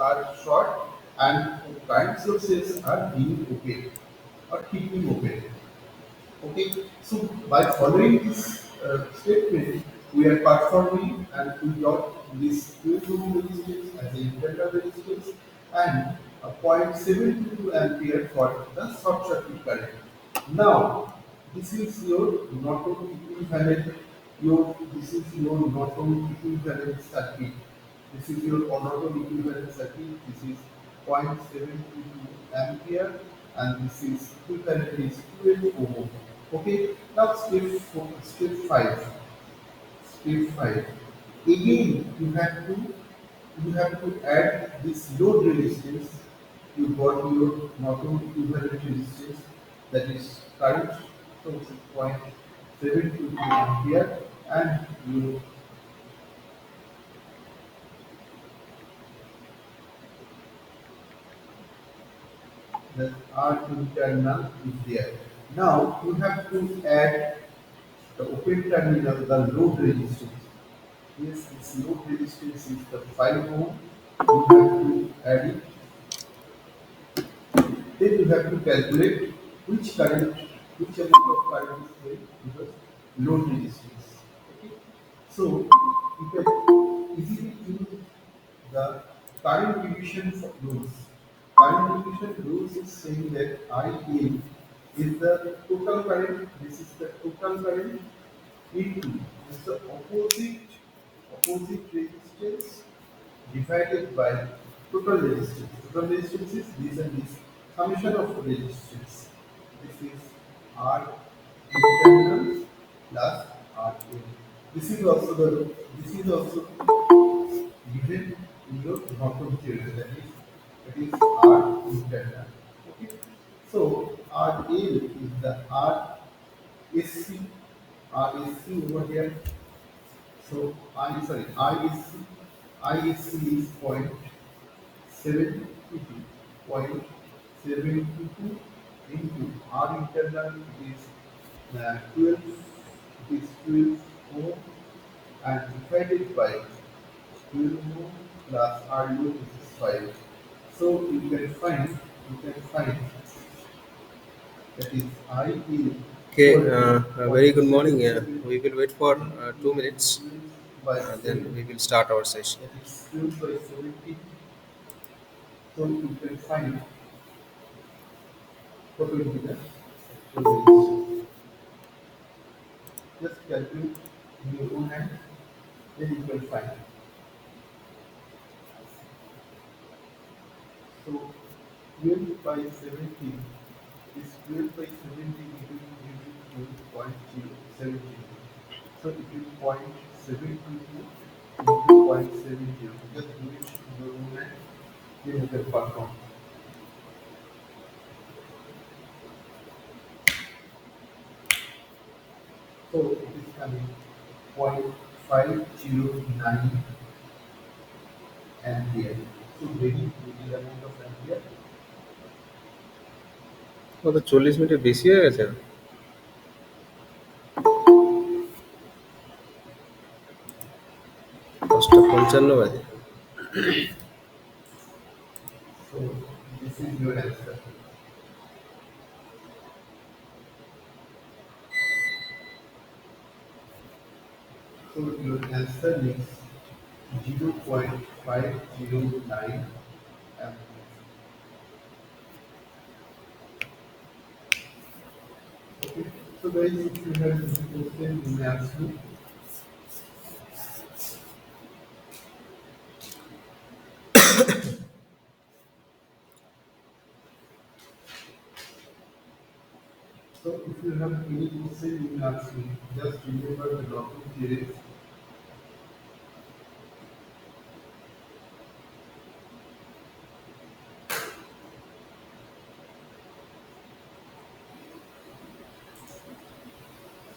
are short and current sources are being open or keeping open. Okay, so by following this statement, we are performing and we got this 12 ohm resistance as a internal resistance and a 0.72 ampere for the short circuit current. Now, this is your Norton equivalent. This is your Norton equivalent circuit. This is your Norton equivalent circuit. This is 0.722 ampere, and this is equivalent is 12 ohm. Okay. Now step five. Step five. Again, you have to add this load resistance. You got your Norton equivalent resistance, that is current source is 0.722 ampere, and you the R internal is there. Now you have to add the open terminal, the load resistance. Yes, this load resistance is the 5 ohm. You have to add it. Then you have to calculate which current, which amount of current is flowing because load resistance. Okay. So you can easily use the current division for loads. Current division loads is saying that IA is the total current. This is the total current into is the opposite resistance divided by total resistance. Total resistance is this and this summation of resistance. This is R internal plus R in. This is also given in your Norton theorem, that is R internal. Okay. So R L is the RSC over here. So ISC is 0.722 into R internal is 12, it is 12 ohm, and divided by 12 ohm plus RU, which is 5. So you can find that is IE Okay, equal to a very good morning. 0.77 We will wait for into 2 minutes, 12 by then 7, we will start our session. that is 12 by 70. So you can find what will be the actual resistance. Just calculate in your own hand, then you will find. So 12 by 70 is 12 by 70 into 0.070. So it is 0.722 into 0.70. Just do it in your own hand, then you can perform. So it is coming 0.509 ampere. So very little amount of ampere. ও তো 40 মিনিটের বেশি হয়ে গেছে। 10টা 55 বাজে। So this is your answer. So your answer is 0.509 ampere. Okay. So guys, if you have any question, you may ask me. So if you have any question, you may ask me. Just remember the Lawton theorem.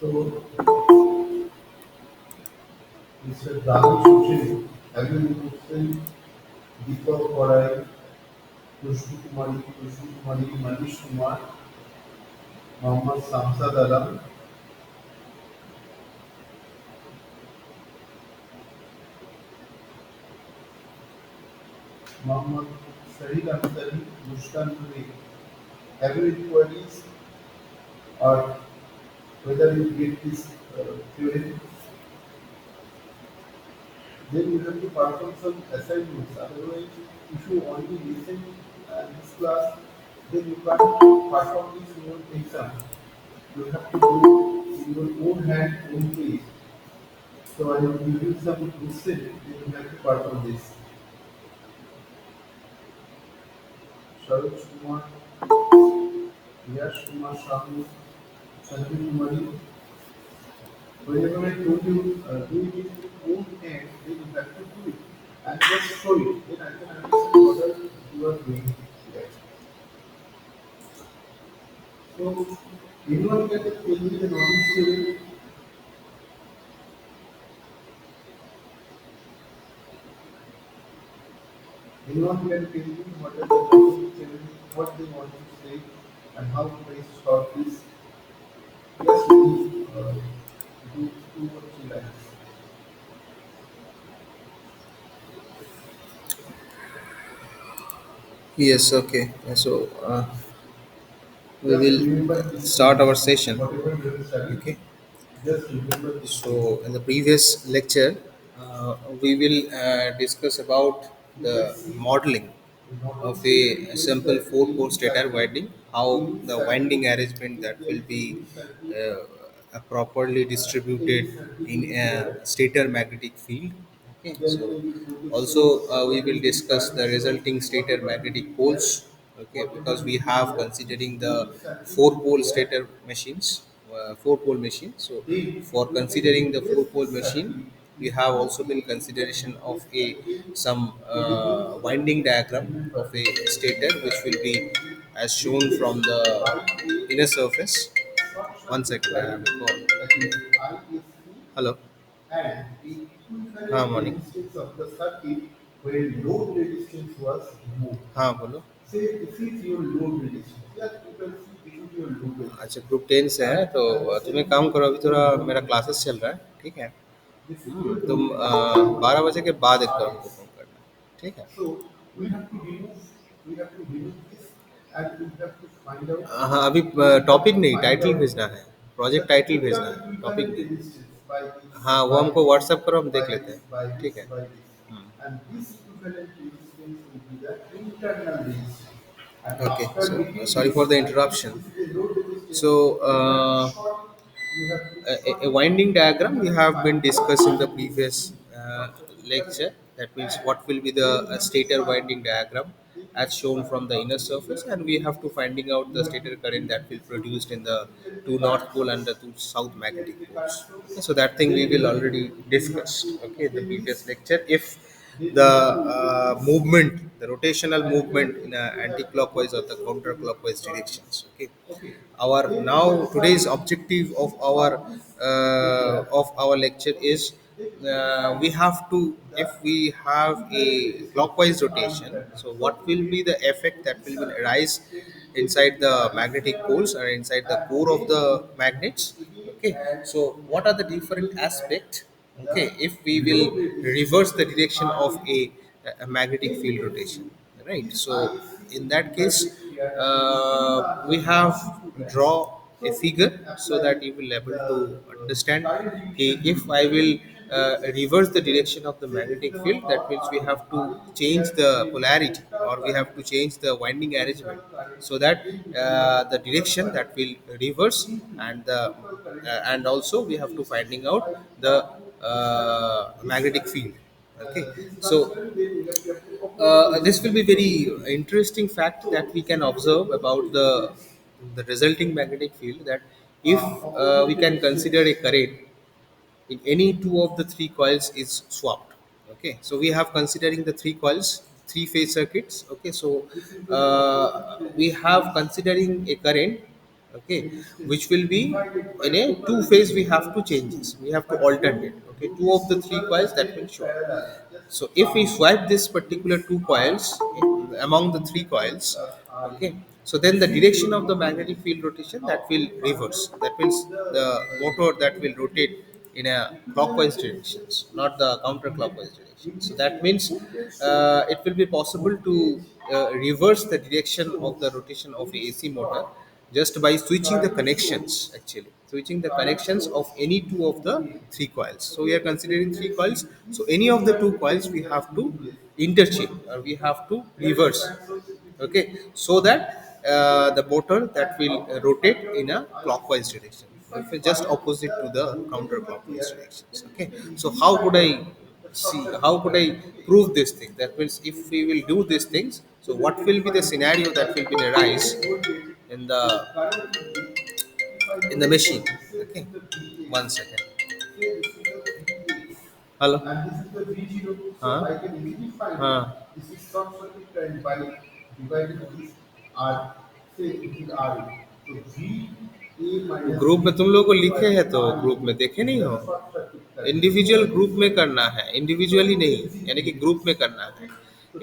So Mr. David Suchin, have you any question? Deepak Parai, Kushbu Kumari, Manish Kumar, Mohammad Samsad Alam. Mohammed Sahid Ansari, Muskan Turi. Have you inquiries or whether you get this theory? Then you have to perform some assignments. Otherwise, if you only listen this class, then you can't perform this in your exam. You have to do in your own hand, own pace. So I will give you some question, then you have to perform this. Sharaj Kumar, Yash Kumar Shahu, Sanjay Kumari. Whenever I told you do it in your own hand, then you have to do it and just show it. Then I can understand what are you are doing here. So anyone can tell me the knowledge level. Anyone can tell me what are the knowledge level, what they want to say, and how to start this. Yes, please do 2 or 3 lines. Yes, okay. So we Just will remember this start thing. our session. Whatever you have studied, Okay. just remember this thing. So in the previous lecture, we will discuss about You can the see modeling in of notice a table tells simple that four-pole stator winding, how in each the circuit, winding arrangement if that there will is be any circuit, properly any distributed circuit in is a there, stator magnetic field. Okay, then so any resistance, also we will discuss the resulting stator whatever magnetic is there, poles. Okay, whatever because we will be have there, considering in the each circuit will be four-pole there. stator machines, four-pole machine. So Then for you can considering the replace four-pole this machine, circuit we with have also been 2A, you can consideration of replace a again some anything winding diagram of remember a this stator, which will circuit be will be as shown from replaced the by a inner surface. short One circuit second, I have line a call. that is ISC Hello. and the हाँ equivalent morning. resistance of the circuit where load resistance was removed. हाँ बोलो. Say this is your load resistance. Yes, you can see this is your load अच्छा, resistance. Group 10 से है तो And तुम एक same काम here करो, this अभी is थोड़ा your load मेरा क्लासेस चल resistance. रहा है, ठीक है. This is your तुम load resistance. 12 बजे के बाद एक बार हमको RS. फोन करना, ठीक है. So we have to remove this and we have to find out हाँ अभी we have टॉपिक to नहीं, find टाइटल out भेजना है. the प्रोजेक्ट टाइटल total भेजना है, टॉपिक equivalent नहीं. resistance by this हाँ वो हमको व्हाट्सएप करो, हम देख लेते हैं. by ठीक this है. by this and this equivalent resistance will be the internal resistance and Okay, after so getting sorry this for the and this interruption. is the load resistance So you have to short a it winding you diagram we have to have been find out discussed in the this previous of the lecture. equivalent That means and what will be the then you have to stator find winding diagram then you as have to shown find from the inner after you surface, have and to we do have to this finding out you the have to stator do current that will this so produced in the similarly two north current pole source and the two south magnetic similarly current poles. Okay, source so that thing then we will already you have to discussed. Okay, in the open previous this lecture, if then the you have to open this movement, the rotational and you movement have to in you have the anti-clockwise or the potential so you have to counterclockwise start directions. this Okay, okay our then you now have today's started objective this is our for this particular of our lecture okay is then you have to we find have to, the if we have equivalent a resistance of clockwise the current rotation, pattern. so So what to will get be the for effect that this will circuit, arise then inside we the have this magnetic pair poles or inside the and core of then the you have magnets. to again Okay, add so you what have are to the different again add aspect? the Okay, if we will load resistance reverse the that is direction of RL. a magnetic Then you field can rotation, see right? this So ISC will in be that divided case here between we the have two brands. draw a So we figure can so apply that you will able the to understand. current Okay, division if rule. I Current will division rule says reverse the here, direction of the say this is magnetic our field, that means power we have to RL. RL is change here, the then polarity total or we current, have to change the winding arrangement total current, so that then it will be the the total direction current that will reverse, into and the total current and into also we load have to resistance finding out by the this circuit. This magnetic circuit, field. Okay, this so circuit, then we have to apply the this will be resistance of very load resistance. interesting fact that So we this is can the observe about opposite resistance the resulting magnetic field, that if we opposite can consider a resistance. current in any two of the three coils is swapped. Okay, so we have considering the three coils, three phase circuits. Okay, so This is the opposite we have resistance considering a current, okay, resistance which will be divided by in a total two phase, we resistance have to into changes, 2. we have to But alternate. don't Okay, do two this of the three total coils and that then will show up. parallel. So Just if we count. swipe this particular Means two R coils, into among the three 200 coils, plus okay, RE. so then the This is direction your of the load magnetic resistance. field rotation, that Now will we find reverse. out That means the the motor that will equivalent rotate resistance in a clockwise directions, not the counterclockwise direction. So that means it will be possible to reverse the direction of the rotation of a AC motor just by switching the connections, actually switching the connections of any two of the three coils. So we are considering three coils, so any of the two coils we have to interchange or we have to reverse, okay, so that the motor that will rotate in a clockwise direction, if it's just opposite to the counterclockwise directions. Okay, so how could I prove this thing? That means if we will do these things, so what will be the scenario that will be arise in the machine? Okay, one second. Hello. And this is the V0, so Huh? I can easily find Huh. this is short circuit current by dividing this R, say it is R. So V A minus group में V तुम लोगों को by लिखे हैं तो R group में देखे is नहीं the हो? short circuit current. Individual group में करना है, इंडिविजुअली नहीं, यानी कि ग्रुप में करना है।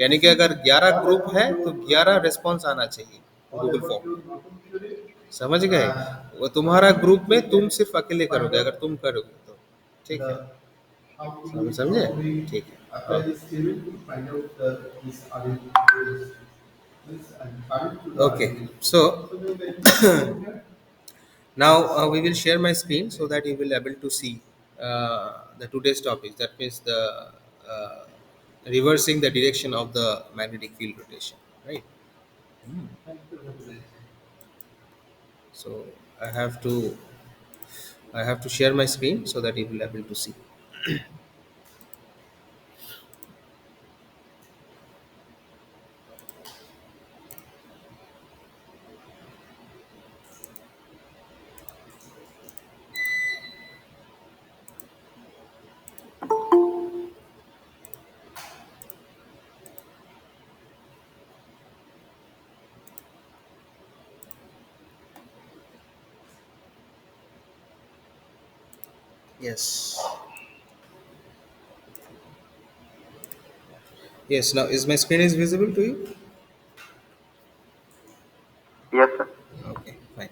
यानी कि अगर 11 ग्रुप है तो 11 रिस्पॉन्स आना चाहिए All Google about form your में। Newton theory. समझ गए? And वो तुम्हारा ग्रुप में तुम सिर्फ अकेले करोगे अगर तुम करोगे तो। ठीक है? the how to सब do how समझे? to we ठीक है। apply okay. this theory to find out the this RL this and current to the Okay. RL. So So then when you go here, now we will share my screen so that you will able to see the today's topic. That means the uh, reversing the direction of the magnetic field rotation, right? thank you very much. So I have to I have to share my screen so that you will able to see. Yes. Yes. Now is my screen is visible to you? Yes, sir. Okay. Fine.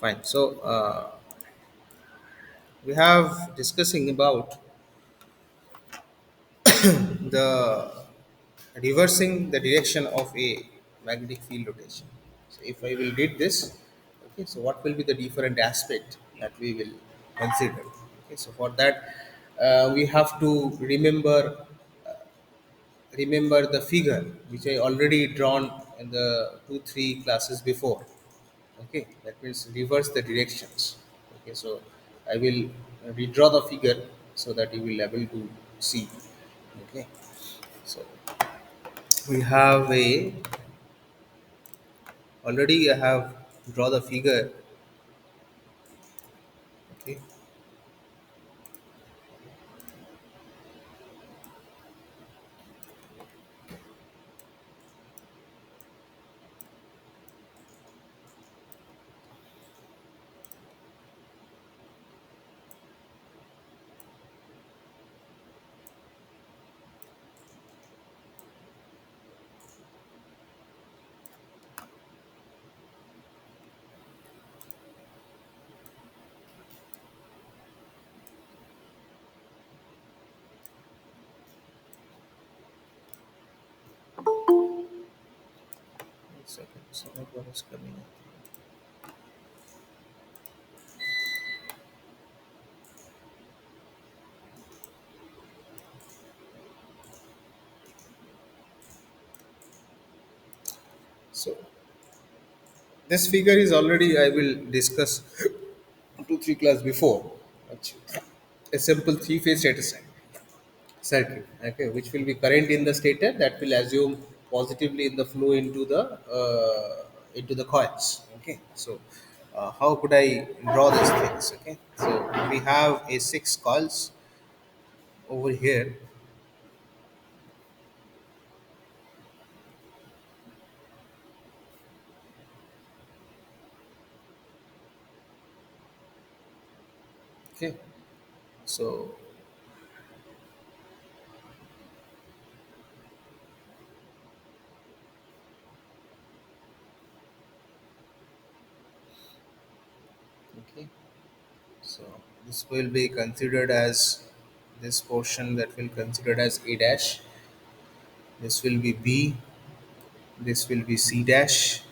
Fine. So we have discussing about the reversing the direction of a magnetic field rotation. So if I will read this, okay, so what will be the different aspect that we will consider? Okay, so for that we have to remember the figure which I already drawn in the 2 3 classes before. Okay, that means reverse the directions. Okay, so I will redraw the figure so that you will able to see. Okay, so we have a already I have draw the figure. Okay, one second. So what is coming up? So this figure is already I will discuss 2 3 class before. Actually, a simple three-phase stator circuit, okay, which will be current in the stator that will assume positively in the flow into the coils. Okay, so how could I draw these things? Okay, so we have a 6 coils over here. Okay, so okay, so this will be considered as this portion that will considered as a dash. This will be b, this will be c dash,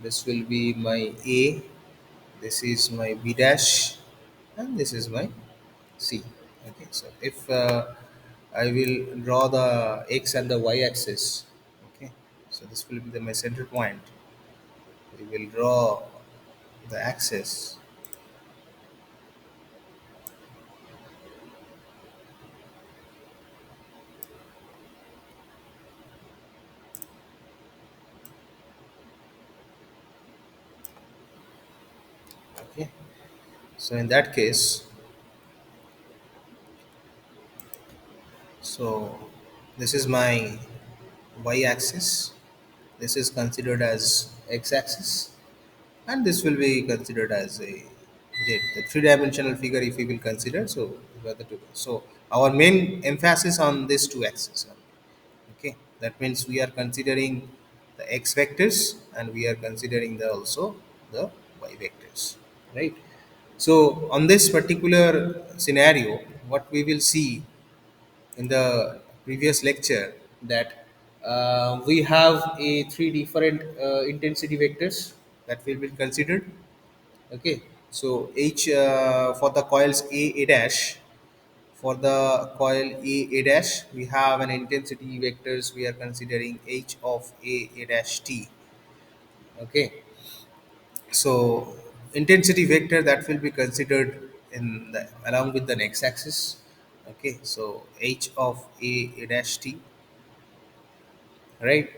this will be my a, this is my b dash, and this is my c. Okay, so if I will draw the x and the y axis, okay, so this will be my center point. We will draw the axis. Okay, so in that case, so this is my y axis, this is considered as x axis, and this will be considered as a z, the three-dimensional figure if we will consider. So whether to, so our main emphasis on these two axes only. Okay, that means we are considering the x vectors and we are considering the also the y vectors, right? So on this particular scenario, what we will see in the previous lecture, that we have a three different intensity vectors that will be considered. Okay, so h for the coils a dash, for the coil a dash we have an intensity vectors we are considering h of a dash t. Okay, so intensity vector that will be considered in the along with the next axis. Okay, so h of a dash t, right?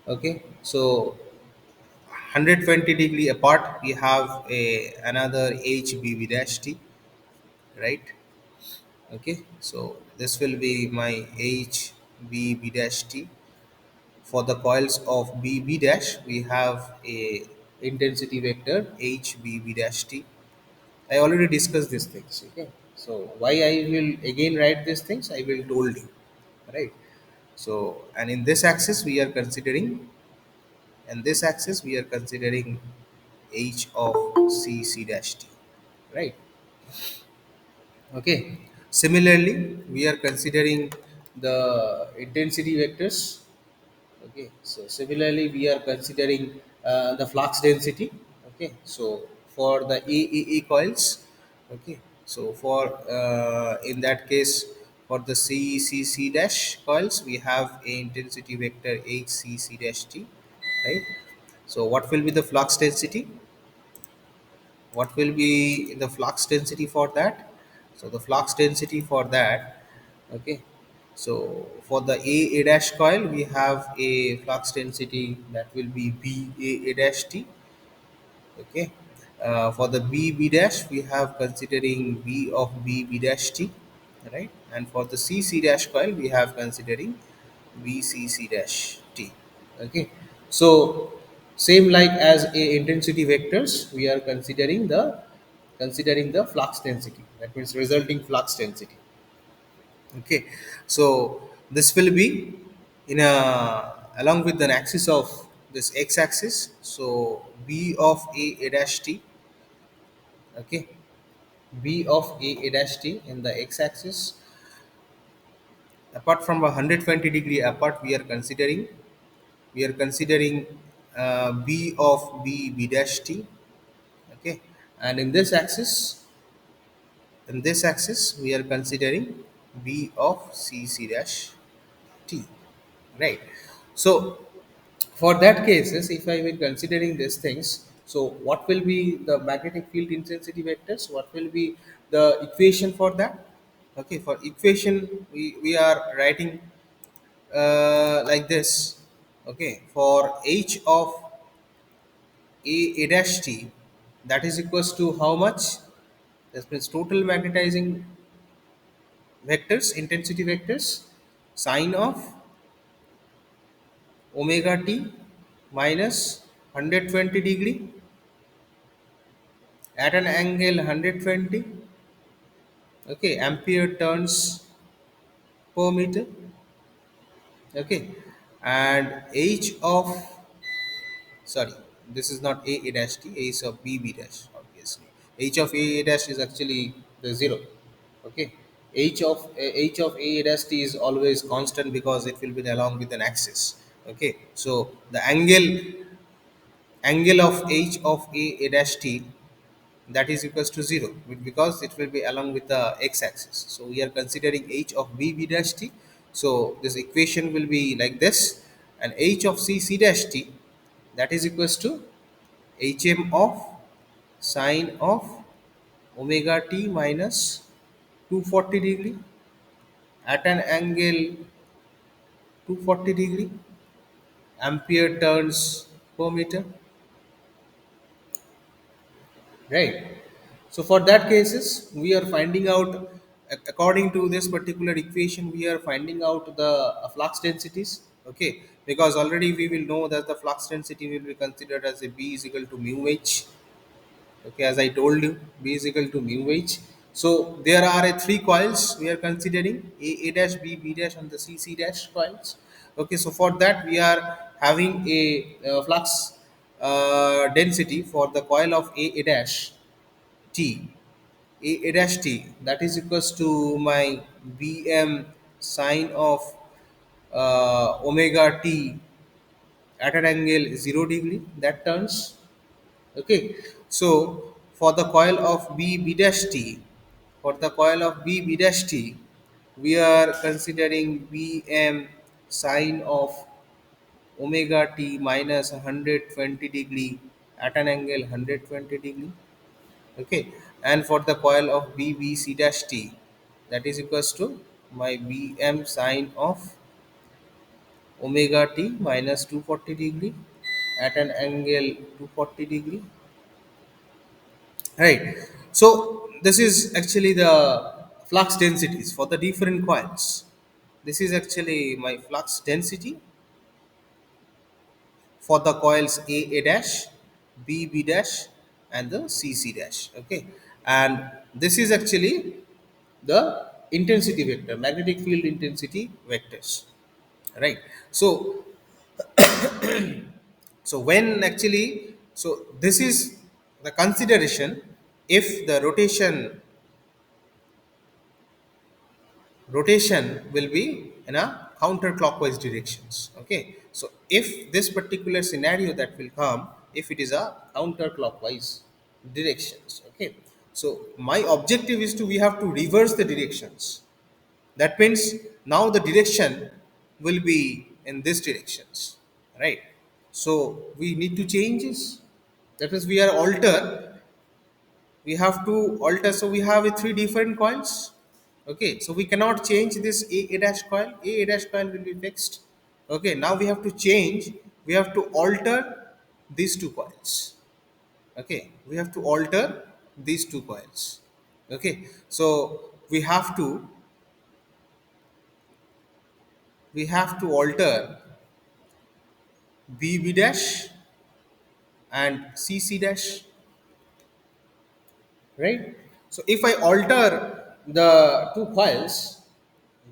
Okay, so 120 degree apart we have a another hbb dash t, right? Okay, so this will be my hbb dash t. For the coils of bb dash we have a intensity vector hbb dash t. I already discussed these things. Okay, so why I will again write these things, I will told you, right? So and in this axis we are considering, and this axis we are considering h of cc dash t, right? Okay, similarly we are considering the intensity vectors. Okay, so similarly we are considering the flux density. Okay, so for the eee coils, okay, so for in that case, for the cc dash coils we have a intensity vector hcc dash t, right? So what will be the flux density? What will be the flux density for that? So the flux density for that, okay, so for the a dash coil we have a flux density that will be b a dash t. Okay, for the b dash we have considering b of b dash t, right? And for the c dash coil we have considering b c dash t. Okay, so same like as a intensity vectors we are considering the flux density, that means resulting flux density. Okay, so this will be in a along with an axis of this x axis, so b of a dash t. Okay, b of a dash t in the x axis, apart from 120 degree apart we are considering b of b dash t. Okay, and in this axis we are considering b of cc dash t, right? So for that cases if I will considering these things, so what will be the magnetic field intensity vectors, what will be the equation for that? Okay, for equation we are writing like this. Okay, for h of a dash t, that is equals to how much? That means total magnetizing vectors, intensity vectors, sine of omega t minus 120 degree at an angle 120. Okay, ampere turns per meter. Okay, and h of, sorry, this is not a a dash t, a is of b b dash, obviously. H of a dash is actually the zero. Okay, h of a dash t is always constant because it will be along with an axis. Okay, so the angle of h of a dash t, that is equals to 0 because it will be along with the x-axis. So we are considering h of b b dash t. So this equation will be like this, and h of c c dash t, that is equals to hm of sine of omega t minus 240 degree at an angle 240 degree, ampere turns per meter, right? So for that cases we are finding out, according to this particular equation, we are finding out the flux densities. Okay, because already we will know that the flux density will be considered as a b is equal to mu h. Okay, as I told you, b is equal to mu h. So there are three coils we are considering, a dash, b b dash, and the c dash coils. Okay, so for that we are having a flux density for the coil of a dash t, a dash t, that is equals to my bm sine of omega t at an angle 0 degree, that turns. Okay, so for the coil of b b dash t, for the coil of b b dash t, we are considering bm sine of omega t minus 120 degree at an angle 120 degree. Okay, and for the coil of bbc dash t, that is equals to my bm sine of omega t minus 240 degree at an angle 240 degree, right? So this is actually the flux densities for the different coils. This is actually my flux density for the coils a dash, b b dash, and the c dash. Okay, and this is actually the intensity vector, magnetic field intensity vectors, right? So when actually, so this is the consideration if the rotation will be in a counterclockwise directions. Okay, so if this particular scenario that will come, if it is a counterclockwise directions. Okay, so my objective is to, we have to reverse the directions. That means now the direction will be in this directions, right? So we need to change this. That is, we are alter, we have to alter. So we have three different coils. Okay, so we cannot change this a dash coil. A dash coil will be fixed. Okay, now we have to change, we have to alter these two coils. Okay, we have to alter these two coils. Okay, so we have to alter b b dash and c dash, right? So if I alter the two coils,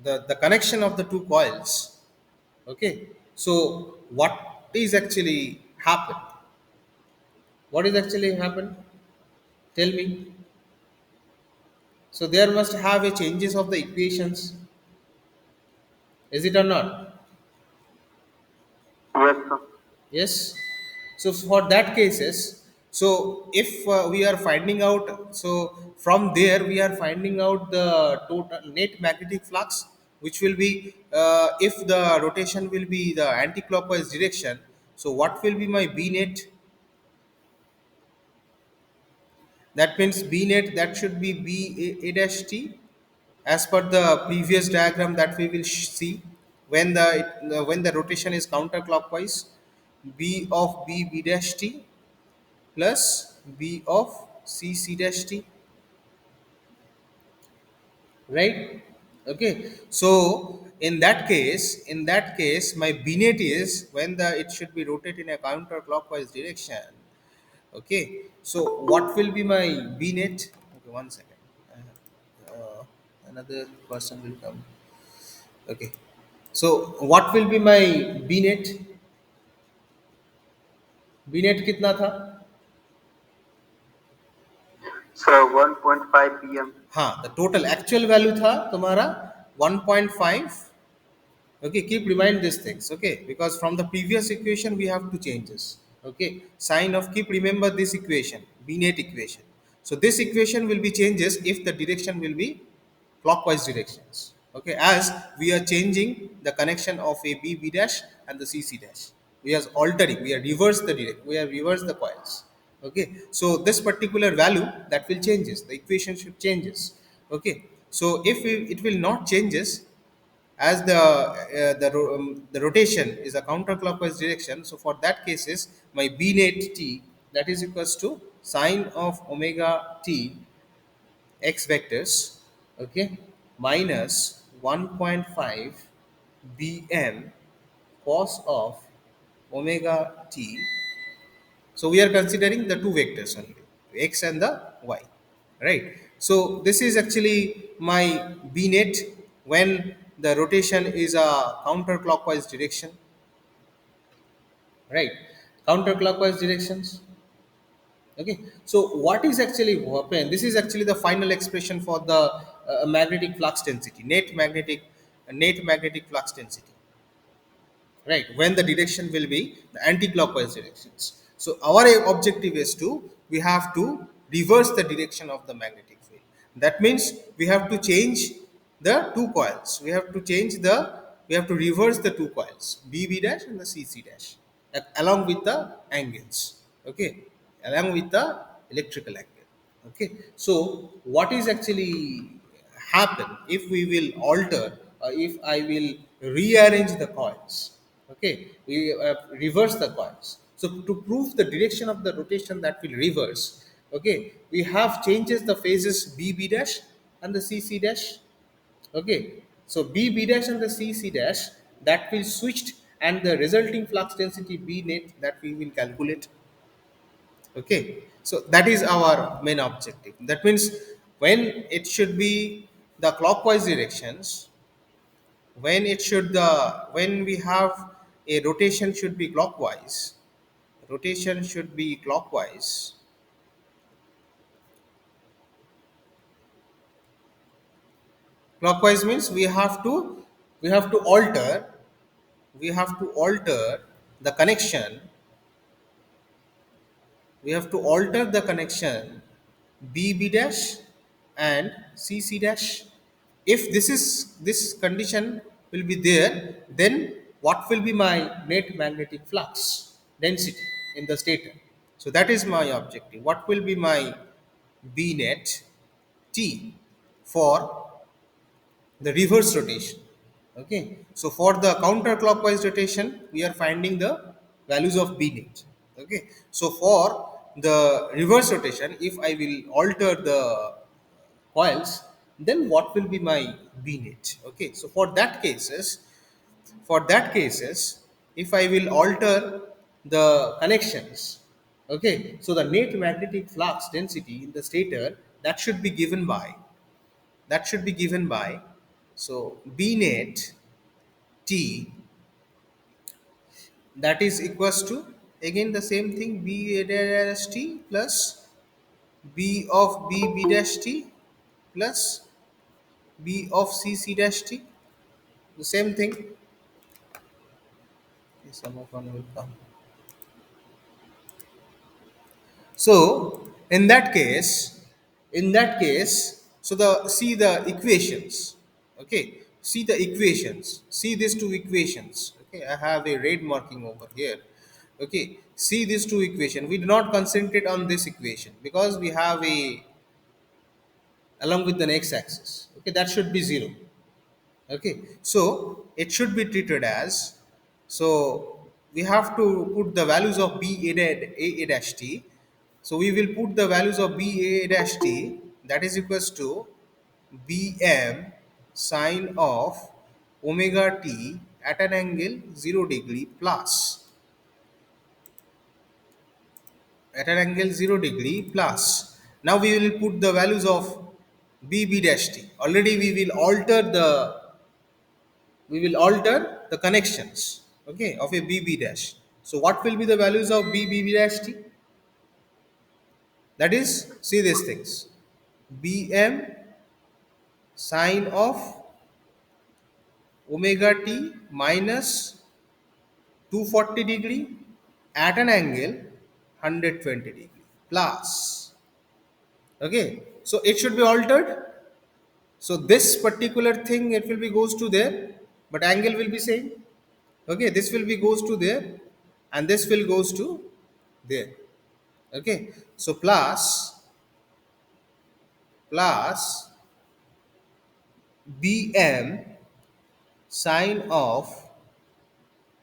the connection of the two coils. Okay, so what is actually happen, what is actually happen, tell me. So there must have a changes of the equations, is it or not? Yes, sir. Yes. So for that cases, so if we are finding out, so from there we are finding out the total net magnetic flux, which will be if the rotation will be the anti-clockwise direction. So what will be my b net? That means b net, that should be b a dash t, as per the previous diagram that we will see. When the rotation is counterclockwise, b of b b dash t plus b of c dash t, right? Okay, so in that case my b net is when the it should be rotated in a counterclockwise direction. Okay, so what will be my b net? Okay, one second. Another person will come. Okay, so what will be my b net? B net कितना था? Sir, 1.5 pm. हाँ, the total actual value था तुम्हारा 1.5. Okay, keep remind these things. Okay, because from the previous equation we have to change this. Okay, sign of, keep remember this equation, b net equation. So this equation will be changes if the direction will be clockwise directions. Okay, as we are changing the connection of a b dash and the c dash, we are altering, we are reverse the direct, we are reverse the coils. Okay, so this particular value that will changes, the equation should changes. Okay, so if it will not changes, as the rotation is a counterclockwise direction, so for that cases my b net t, that is equals to sine of omega t x vectors, okay, minus 1.5 bm cos of omega t. So we are considering the two vectors only, x and the y, right? So this is actually my b net when the rotation is a counterclockwise direction, right? Counterclockwise directions. Okay. So what is actually happen? This is actually the final expression for the magnetic flux density, net magnetic flux density, right, when the direction will be the anti-clockwise directions. So our objective is to, we have to reverse the direction of the magnetic field. That means we have to change the two coils, we have to reverse the two coils, b dash and the c dash, along with the angles. Okay, along with the electrical angle. Okay, so what is actually happen if we will alter, if I will rearrange the coils? Okay, we reverse the coils. So to prove the direction of the rotation that will reverse, okay, we have changes the phases b dash and the c dash. Okay, so b dash and the c dash, that will switched, and the resulting flux density b net, that we will calculate. Okay, so that is our main objective. That means when it should be the clockwise directions, when it should the, when we have a rotation should be clockwise, rotation should be clockwise. Clockwise means we have to alter, we have to alter the connection, we have to alter the connection b dash and c dash. If this condition will be there, then what will be my net magnetic flux density in the stator? So that is my objective. What will be my b net t for the reverse rotation? Okay, so for the counterclockwise rotation we are finding the values of b net. Okay, so for the reverse rotation, if I will alter the coils, then what will be my b net? Okay, so for that cases, if I will alter the connections, okay, so the net magnetic flux density in the stator, that should be given by, so b net t, that is equals to, again the same thing, b a dash t plus b of b dash t plus b of c dash t, the same thing. The sum of one will come. So in that case, so the, see the equations. Okay, see the equations. See these two equations. Okay, I have a red marking over here. Okay, see these two equations. We do not concentrate on this equation because we have a, along with the x-axis. Okay, that should be 0. Okay, so it should be treated as, so we have to put the values of a dash t. So we will put the values of b a dash t, that is equals to bm sine of omega t at an angle 0 degree plus, at an angle 0 degree plus. Now we will put the values of b dash t. Already we will alter the connections, okay, of a bb dash. So what will be the values of b dash t? That is, see these things. Bm sine of omega t minus 240 degree at an angle 120 degree plus. Okay, so it should be altered. So this particular thing, it will be goes to there, but angle will be same. Okay, this will be goes to there, and this will goes to there. Okay, so plus bm sine of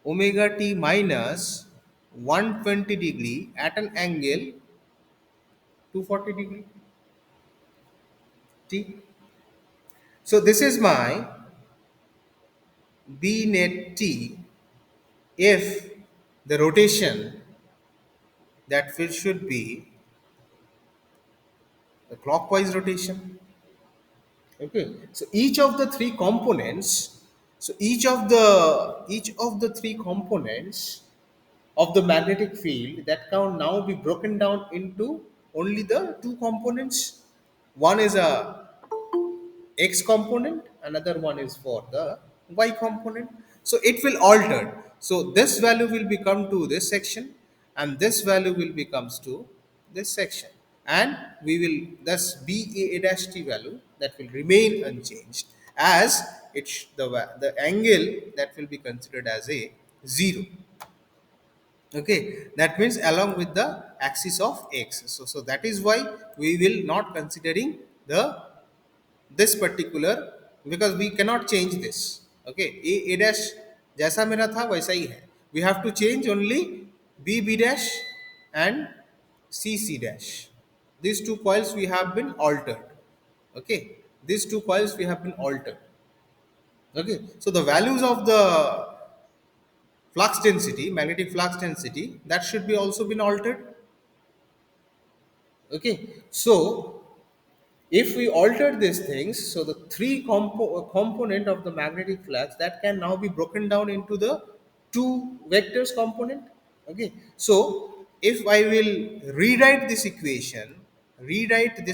omega t minus 120 degree at an angle 240 degree t. So this is my b net t if the rotation that will should be the clockwise rotation. Okay, so each of the three components, so each of the three components of the magnetic field that can now be broken down into only the two components. One is a x component, another one is for the y component. So it will alter. So this value will become to this section, and this value will becomes to this section, and we will thus b a dash t value that will remain unchanged, as the angle that will be considered as a 0. Okay, that means along with the axis of x. So that is why we will not considering the this particular, because we cannot change this. Okay, a dash जैसा मेरा था वैसा ही है. We have to change only b dash and c dash. These two coils we have been altered. Okay, these two coils we have been altered. Okay, so the values of the flux density, magnetic flux density, that should be also been altered. Okay, so if we alter these things, so the three component of the magnetic flux that can now be broken down into the two vectors component. Okay, so if I will rewrite this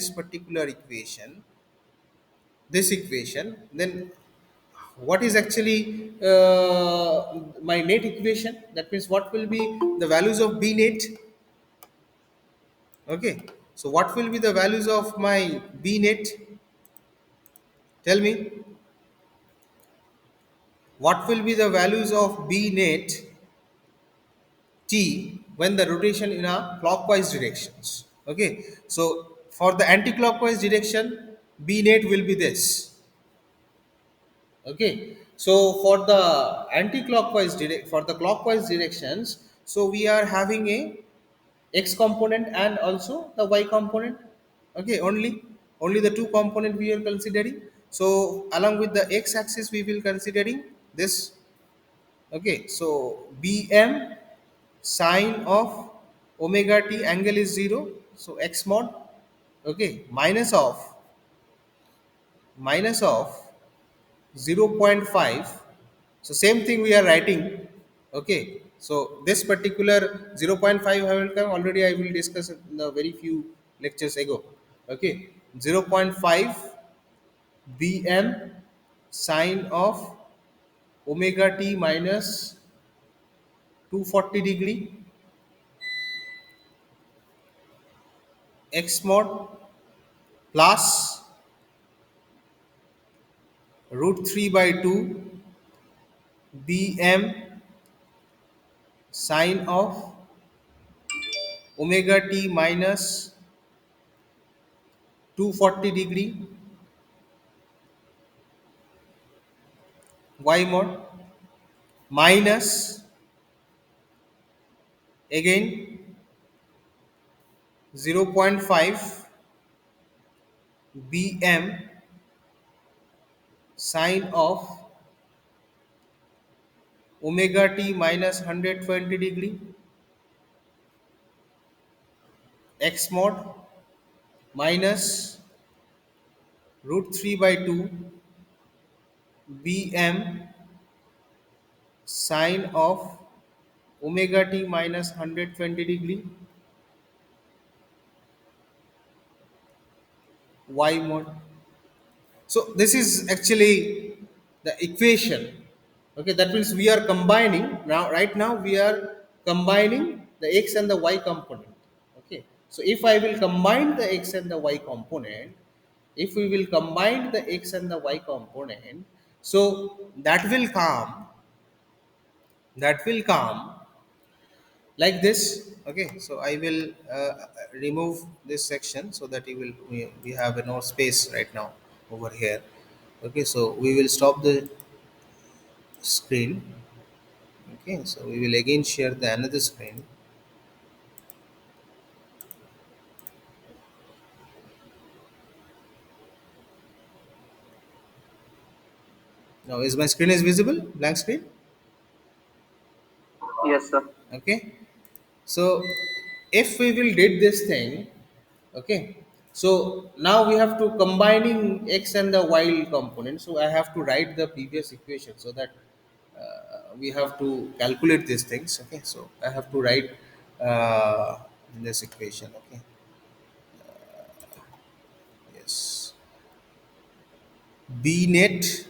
particular equation, then what is actually my net equation? That means what will be the values of b net? Okay, so what will be the values of my b net? Tell me, what will be the values of b net t when the rotation in a clockwise directions? Okay, so for the anti-clockwise direction, b net will be this. Okay, so for the for the clockwise directions, so we are having a x component and also the y component. Okay, only the two component we are considering. So along with the x axis we will considering this. Okay, so bm sine of omega t angle is 0, so x mod. Okay, minus of 0.5. So same thing we are writing. Okay, so this particular 0.5 I will come already, I will discuss in the very few lectures ago. Okay, 0.5 bm sine of omega t minus 240 degree x mod plus root 3 by 2 bm sine of omega t minus 240 degree y mod minus again 0.5 bm sine of omega t minus 120 degree x mod minus root 3 by 2 bm sine of omega t minus 120 degree y mod. So this is actually the equation. Okay, that means we are combining now. Right now we are combining the x and the y component. Okay, so if I will combine the x and the y component, if we will combine the x and the y component, so that will come like this. Okay, so I will remove this section so that we have no space right now over here. Okay, so we will stop the screen. Okay, so we will again share the another screen. Now is my screen is visible, blank screen? Yes, sir. Okay, so if we will did this thing, okay, so now we have to combining x and the y component, so I have to write the previous equation so that we have to calculate these things. Okay, so I have to write uh, this equation. Okay, yes, b net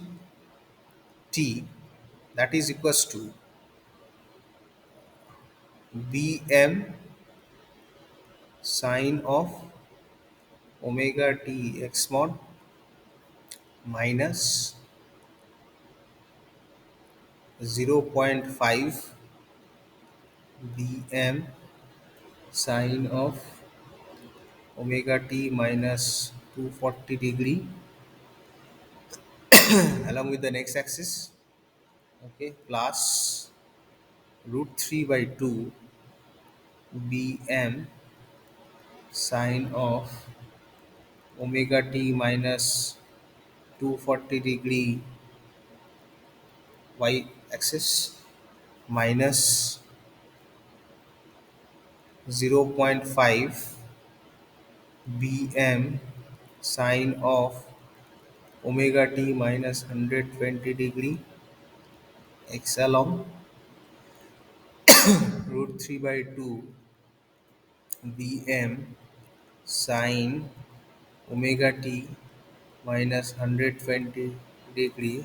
t, that is equals to bm sine of omega t x mod minus 0.5 bm sine of omega t minus 240 degree along with the next axis. Okay, plus root 3 by 2 bm sine of omega t minus 240 degree y axis minus 0.5 bm sine of omega t minus 120 degree x along root 3 by 2 bm sine omega t minus 120 degree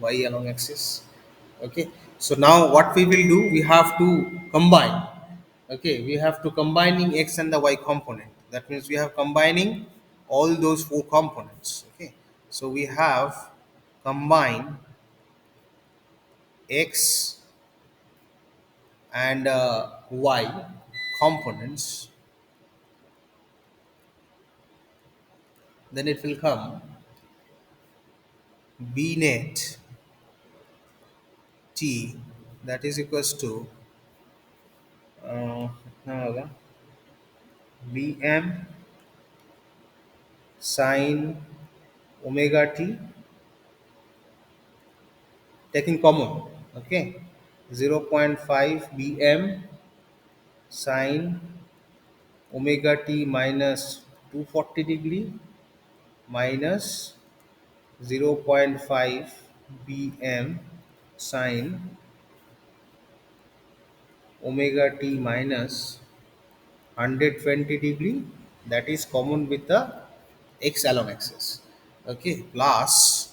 y along axis. Okay, so now what we will do, we have to combine. Okay, we have to combining x and the y component. That means we have combining all those four components. Okay, so we have combined x and y components, then it will come b net t, that is equals to uh, bm sine omega t, taking common. Okay, 0.5 bm sine omega t minus 240 degree minus 0.5 bm sine omega t minus 120 degree, that is common with the x along axis. Okay, plus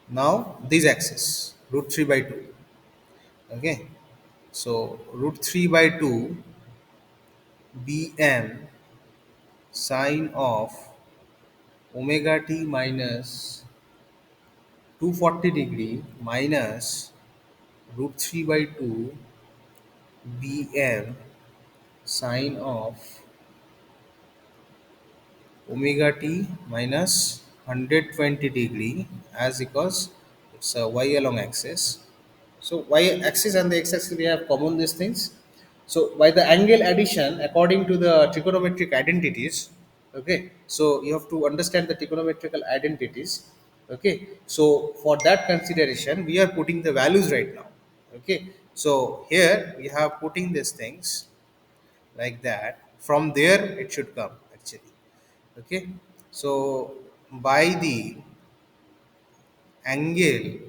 now this axis root 3 by 2. Okay, so root 3 by 2 bm sine of omega t minus 240 degree minus root 3 by 2 bm sine of omega t minus 120 degree, as because it's a y along axis. So y axis and the x axis, we have common these things. So by the angle addition according to the trigonometric identities, okay, so you have to understand the trigonometrical identities. Okay, so for that consideration we are putting the values right now. Okay, so here we have putting these things like that. From there it should come actually. Okay, so by the angle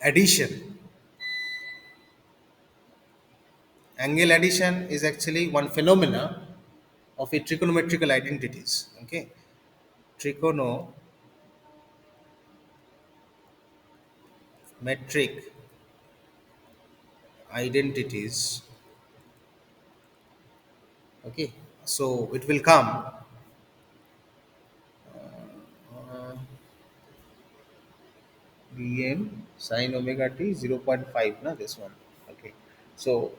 addition. Angle addition is actually one phenomena of a trigonometrical identities. Okay, trigonometric identities. Okay, so it will come uh, Bm sin omega t 0.5. Na this one. Okay, so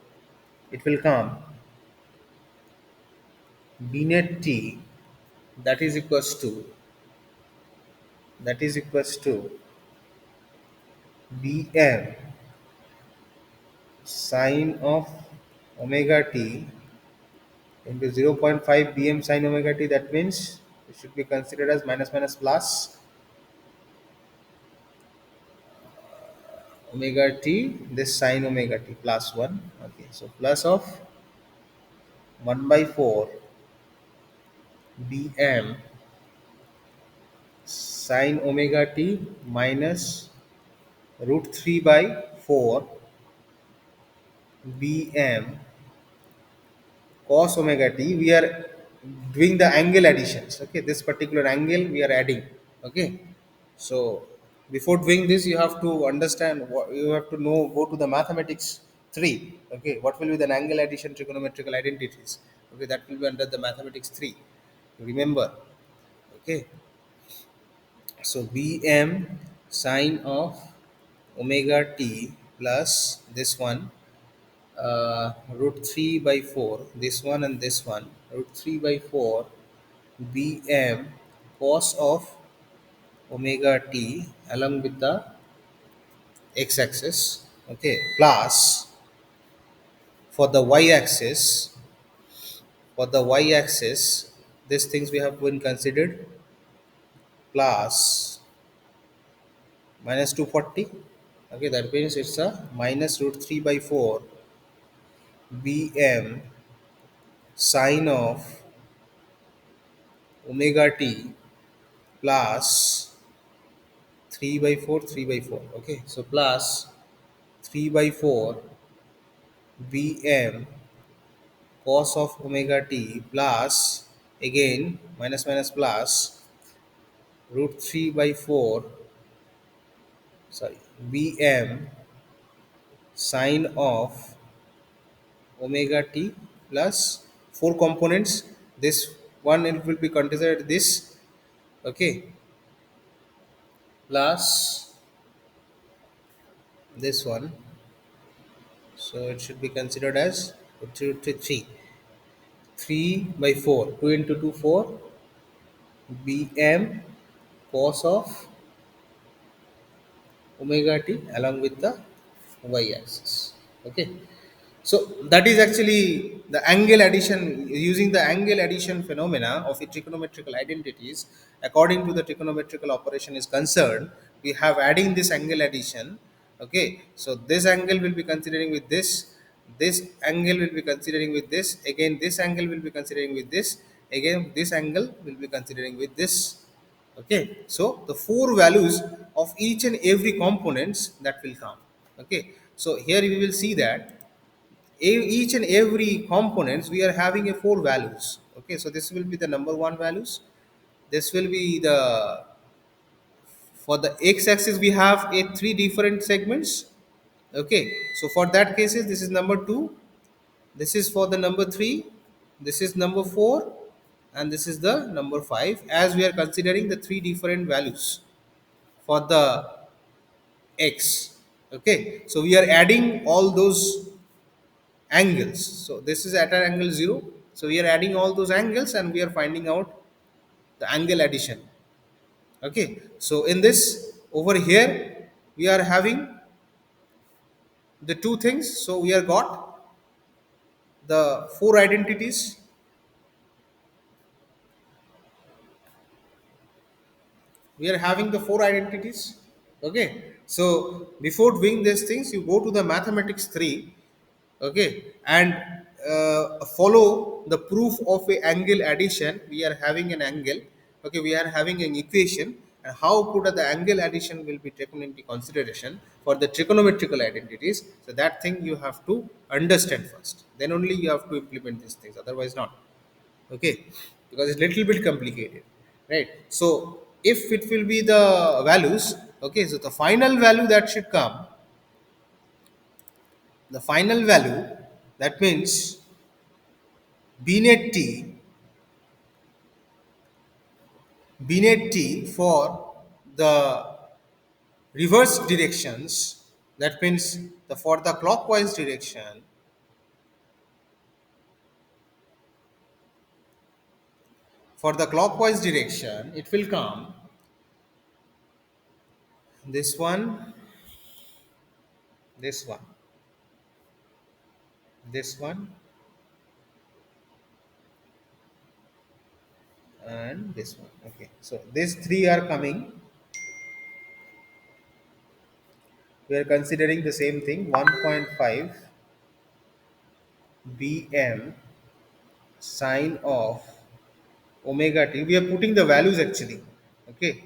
it will come b net t, that is equals to that is equals to bm sine of omega t into 0.5 bm sin omega t. That means it should be considered as minus minus plus omega t, this sin omega t plus 1. Okay, so plus of 1 by 4 bm sin omega t minus root 3 by 4 bm cos omega t. We are doing the angle additions. Okay, this particular angle we are adding. Okay, so before doing this you have to understand what you have to know. Go to the mathematics 3. Okay, what will be the angle addition trigonometrical identities? Okay, that will be under the mathematics 3, remember. Okay, so bm sine of omega t plus this one, root 3 by 4, this one and this one, root 3 by 4 bm cos of omega t along with the x-axis. Okay, plus for the y-axis these things we have been considered, plus minus 240. Okay, that means it's a minus root 3 by 4 bm sine of omega t plus 3 by 4 3 by 4. Okay, so plus 3 by 4 bm cos of omega t plus again minus minus plus root 3 by 4, sorry, bm sine of omega t plus 4 components. This one it will be considered this. Okay, plus this one, so it should be considered as 3 3 by 4, 2 into 2 4 bm cos of omega t along with the y-axis. Okay, so that is actually the angle addition. Using the angle addition phenomena of a trigonometrical identities, according to the trigonometrical operation is concerned, we have adding this angle addition. Okay, so this angle will be considering with this angle will be considering with this, again this angle will be considering with this, again this angle will be considering with this. Okay, so the four values of each and every components that will come. Okay, so here we will see that each and every components we are having a four values. Okay, so this will be the number one values. This will be the, for the x-axis we have a three different segments. Okay, so for that cases this is number 2, this is for the number 3, this is number 4, and this is the number 5, as we are considering the three different values for the x. Okay, so we are adding all those angles. So this is at an angle 0. So we are adding all those angles and we are finding out the angle addition. Okay, so in this over here we are having the two things. So we are got the four identities. We are having the four identities. Okay, so before doing these things you go to the mathematics 3. Okay, and follow the proof of a angle addition. We are having an angle. Okay, we are having an equation and how could the angle addition will be taken into consideration for the trigonometrical identities. So that thing you have to understand first. Then only you have to implement these things. Otherwise, not. Okay, because it's little bit complicated, right? So if it will be the values, okay, so the final value that should come, the final value, that means b net t, for the reverse directions, that means the for the clockwise direction, it will come this one, this one, this one, and this one. Okay, so these three are coming. We are considering the same thing, 1.5 bm sine of omega t. We are putting the values actually. Okay,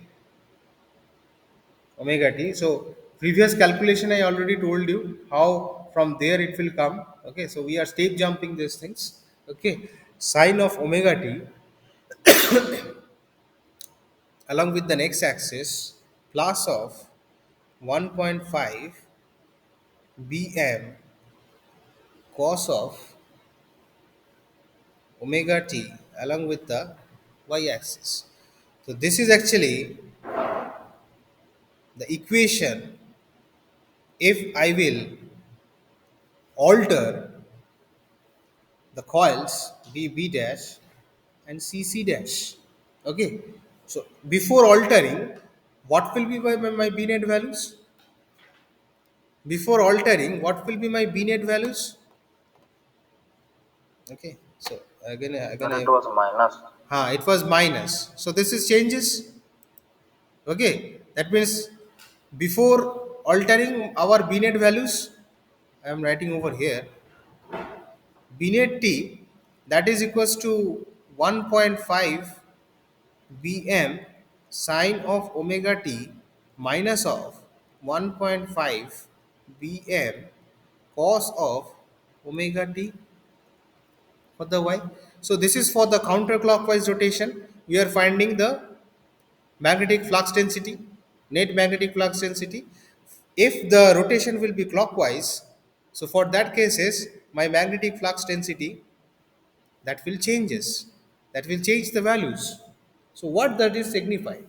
omega t. So previous calculation I already told you how from there it will come. Okay, so we are step jumping these things. Okay, sine of omega t along with the next axis plus of 1.5 bm cos of omega t along with the y-axis. So this is actually the equation if I will alter the coils B dash and C dash. Okay. So before altering, what will be my B net values? Before altering, what will be my B net values? Okay. So again, And it was minus. it was minus. So this is changes. Okay, that means before altering our B net values, I am writing over here B net T, that is equals to 1.5 Bm sine of omega t minus of 1.5 Bm cos of omega t for the y. So this is for the counterclockwise rotation. We are finding the magnetic flux density, net magnetic flux density. If the rotation will be clockwise, so for that cases my magnetic flux density, that will changes, that will change the values. So what that is signify,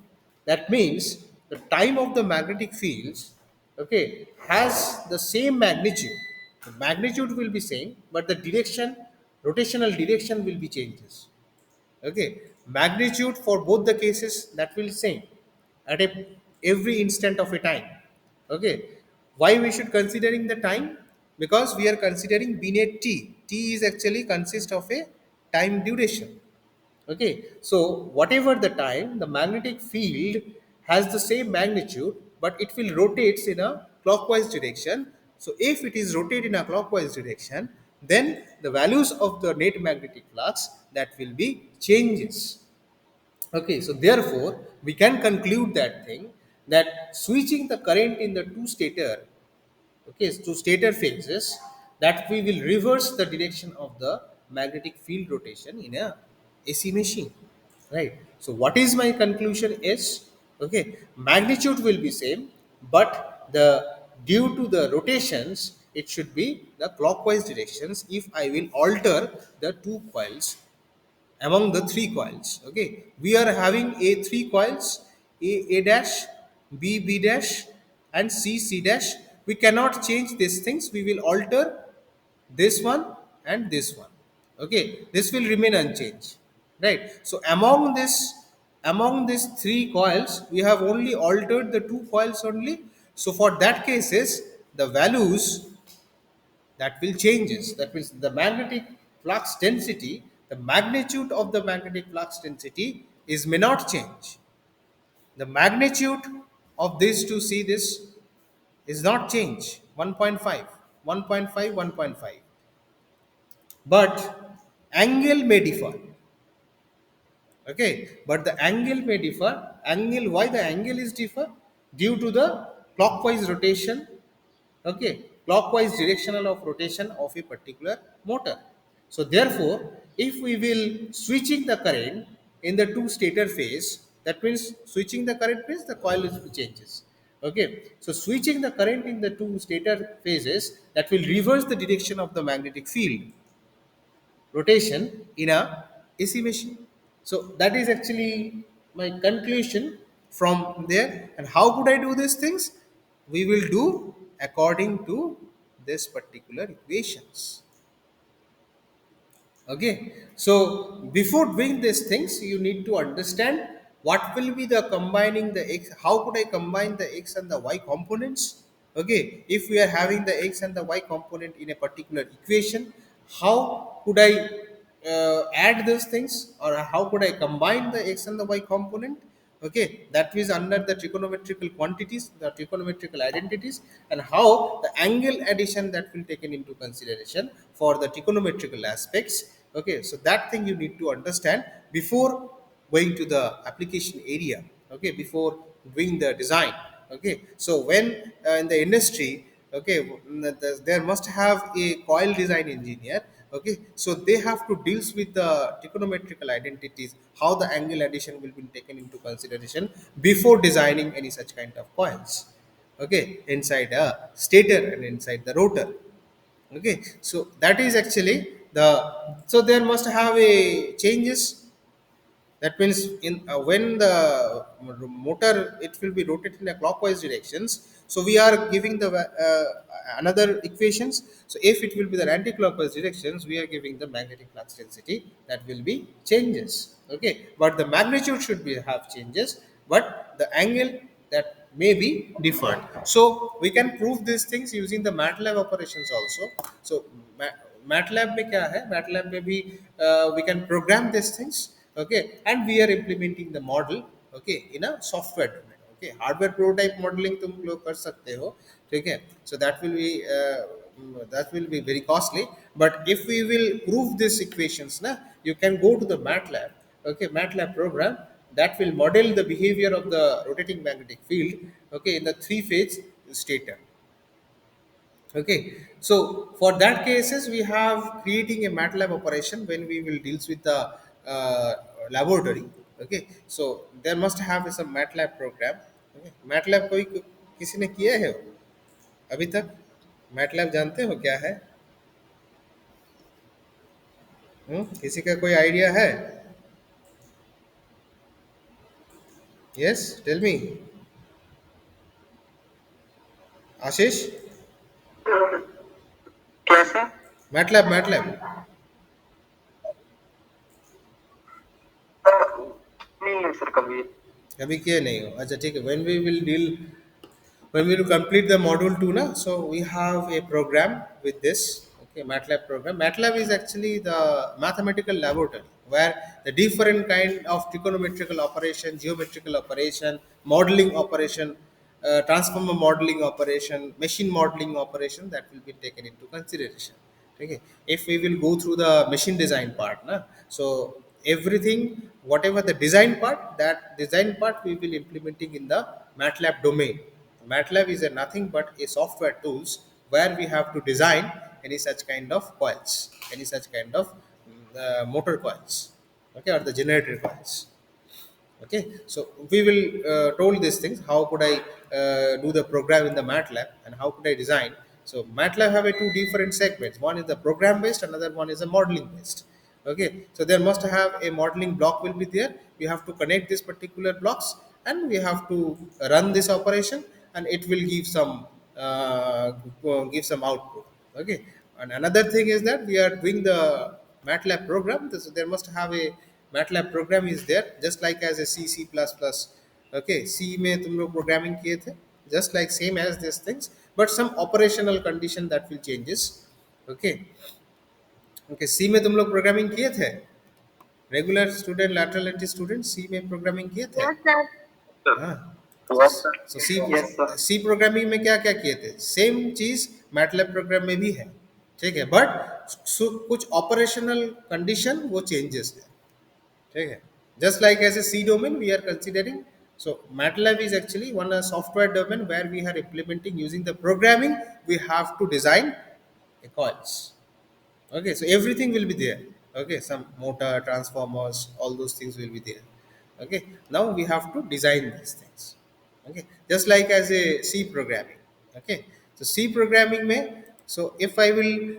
that means the time of the magnetic fields, okay, has the same magnitude. The magnitude will be same, but the direction, rotational direction will be changes. Okay, magnitude for both the cases that will same at every instant of a time. Okay, why we should considering the time? Because we are considering b net t is actually consist of a time duration. Okay, so whatever the time, the magnetic field has the same magnitude, but it will rotates in a clockwise direction. So if it is rotate in a clockwise direction, then the values of the net magnetic flux, that will be changes. Okay, so therefore we can conclude that thing, that switching the current in the two stator, okay, to stator phases, that we will reverse the direction of the magnetic field rotation in a AC machine, right? So what is my conclusion is, okay, magnitude will be same, but the due to the rotations, it should be the clockwise directions if I will alter the two coils among the three coils. Okay, we are having a three coils, a dash, b dash, and c dash. We cannot change these things. We will alter this one and this one. Okay, this will remain unchanged, right? So among these three coils, we have only altered the two coils only. So for that cases, the values, that will changes. That means the magnetic flux density, the magnitude of the magnetic flux density is may not change. The magnitude of this to see this is not change, 1.5, 1.5, 1.5. But angle may differ. Okay, but the angle may differ. Angle, why the angle is differ? Due to the clockwise rotation, okay, clockwise directional of rotation of a particular motor. So therefore, if we will switching the current in the two stator phase, that means switching the current means the coil is changes. Okay, so switching the current in the two stator phases, that will reverse the direction of the magnetic field rotation in a AC machine. So that is actually my conclusion from there. And how could I do these things? We will do according to this particular equations. Okay, so before doing these things, you need to understand what will be the combining the x. How could I combine the x and the y components? Okay, if we are having the x and the y component in a particular equation, how could I add those things, or how could I combine the x and the y component? Okay, that is under the trigonometrical quantities, the trigonometrical identities, and how the angle addition that will taken into consideration for the trigonometrical aspects. Okay, so that thing you need to understand before going to the application area. Okay, before doing the design. Okay, so when in the industry, okay, there must have a coil design engineer. Okay, so they have to deals with the trigonometrical identities, how the angle addition will be taken into consideration before designing any such kind of coils. Okay, inside a stator and inside the rotor. Okay, so that is actually the, so there must have a changes. That means in when the motor, it will be rotated in a clockwise directions, so we are giving the another equations. So if it will be the anti-clockwise directions, we are giving the magnetic flux density, that will be changes. Okay, but the magnitude should be have changes, but the angle, that may be different. So we can prove these things using the MATLAB operations also. So MATLAB में क्या है, MATLAB में भी we can program these things. Okay, and we are implementing the model, okay, in a software domain. Okay, hardware prototype modeling तुम लोग कर सकते हो, ठीक है. So that will be very costly, but if we will prove these equations na, you can go to the MATLAB. Okay, MATLAB program that will model the behavior of the rotating magnetic field, okay, in the three phase stator. Okay, so for that cases, we have creating a MATLAB operation when we will deals with the uh, laboratory. Okay, so there must have some MATLAB program. Okay, MATLAB कोई किसी ने किया है अभी तक? MATLAB जानते हो क्या है? किसी का कोई आइडिया है? Yes, tell me. आशीष, कैसे? MATLAB नहीं है सर कभी। अभी किए नहीं हो? अच्छा ठीक है. When we will deal, when we will complete the module 2 na, so we have a program with this. Okay, MATLAB program. MATLAB is actually the mathematical laboratory where the different kind of trigonometrical operation, geometrical operation, modeling operation, transformer modeling operation, machine modeling operation, that will be taken into consideration. Okay, if we will go through the machine design part na, so everything, whatever the design part, that design part we will implementing in the MATLAB domain. MATLAB is a nothing but a software tools where we have to design any such kind of coils, any such kind of motor coils, okay, or the generator coils. Okay, so we will told these things, how could I do the program in the MATLAB, and how could I design. So MATLAB have a two different segments, one is the program based, another one is a modeling based. Okay, so there must have a modeling block will be there, we have to connect these particular blocks, and we have to run this operation, and it will uh, give some output. Okay, and another thing is that we are doing the MATLAB program. So there must have a MATLAB program is there, just like as a C, C++. Okay, C में तुम लोग programming किए थे, just like same as these things, but some operational condition that will changes. Okay, okay, C में तुम लोग programming किए थे, regular student, lateral entry student, C में programming किए थे. Yes, sir. हाँ. Yes sir. So C yes sir. C programming में क्या क्या किए थे, सेम चीज मैटलैब प्रोग्राम में भी है. ठीक है, बट कुछ ऑपरेशनल कंडीशन वो चेंजेस है. ठीक है. Just like as a C domain, we are considering. So MATLAB is actually one a software domain where we are implementing using the programming. We have to design a coils. Okay, so everything will be there. Okay, some motor, transformers, all those things will be there. Okay, now we have to design these things. Okay, just like as a C programming. Okay, so C programming में, so if I will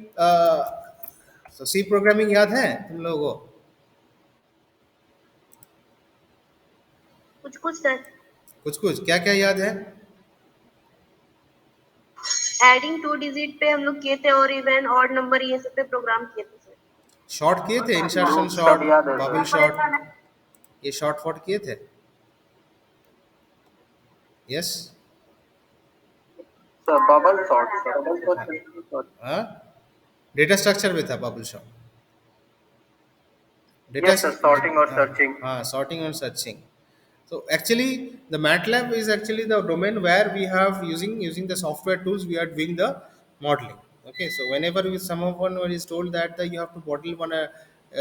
so C programming याद है तुम लोगों को? कुछ कुछ sir. कुछ कुछ क्या क्या याद है? एडिंग टू डिजिट पे हम लोग किए थे और इवन ऑड नंबर ये सब पे प्रोग्राम किए थे सर। शॉर्ट किए थे, इंसर्शन Group शॉर्ट, shot याद है बबल सर। शॉर्ट, ये शॉर्ट फॉर्ट किए थे? यस। Sir bubble shot. हाँ, डेटा स्ट्रक्चर में था bubble short. Data Yes, sir. Sorting or searching. हाँ, sorting and searching. So actually, the MATLAB is actually the domain where we have using the software tools we are doing the modeling. Okay, so whenever someone is told that you have to model one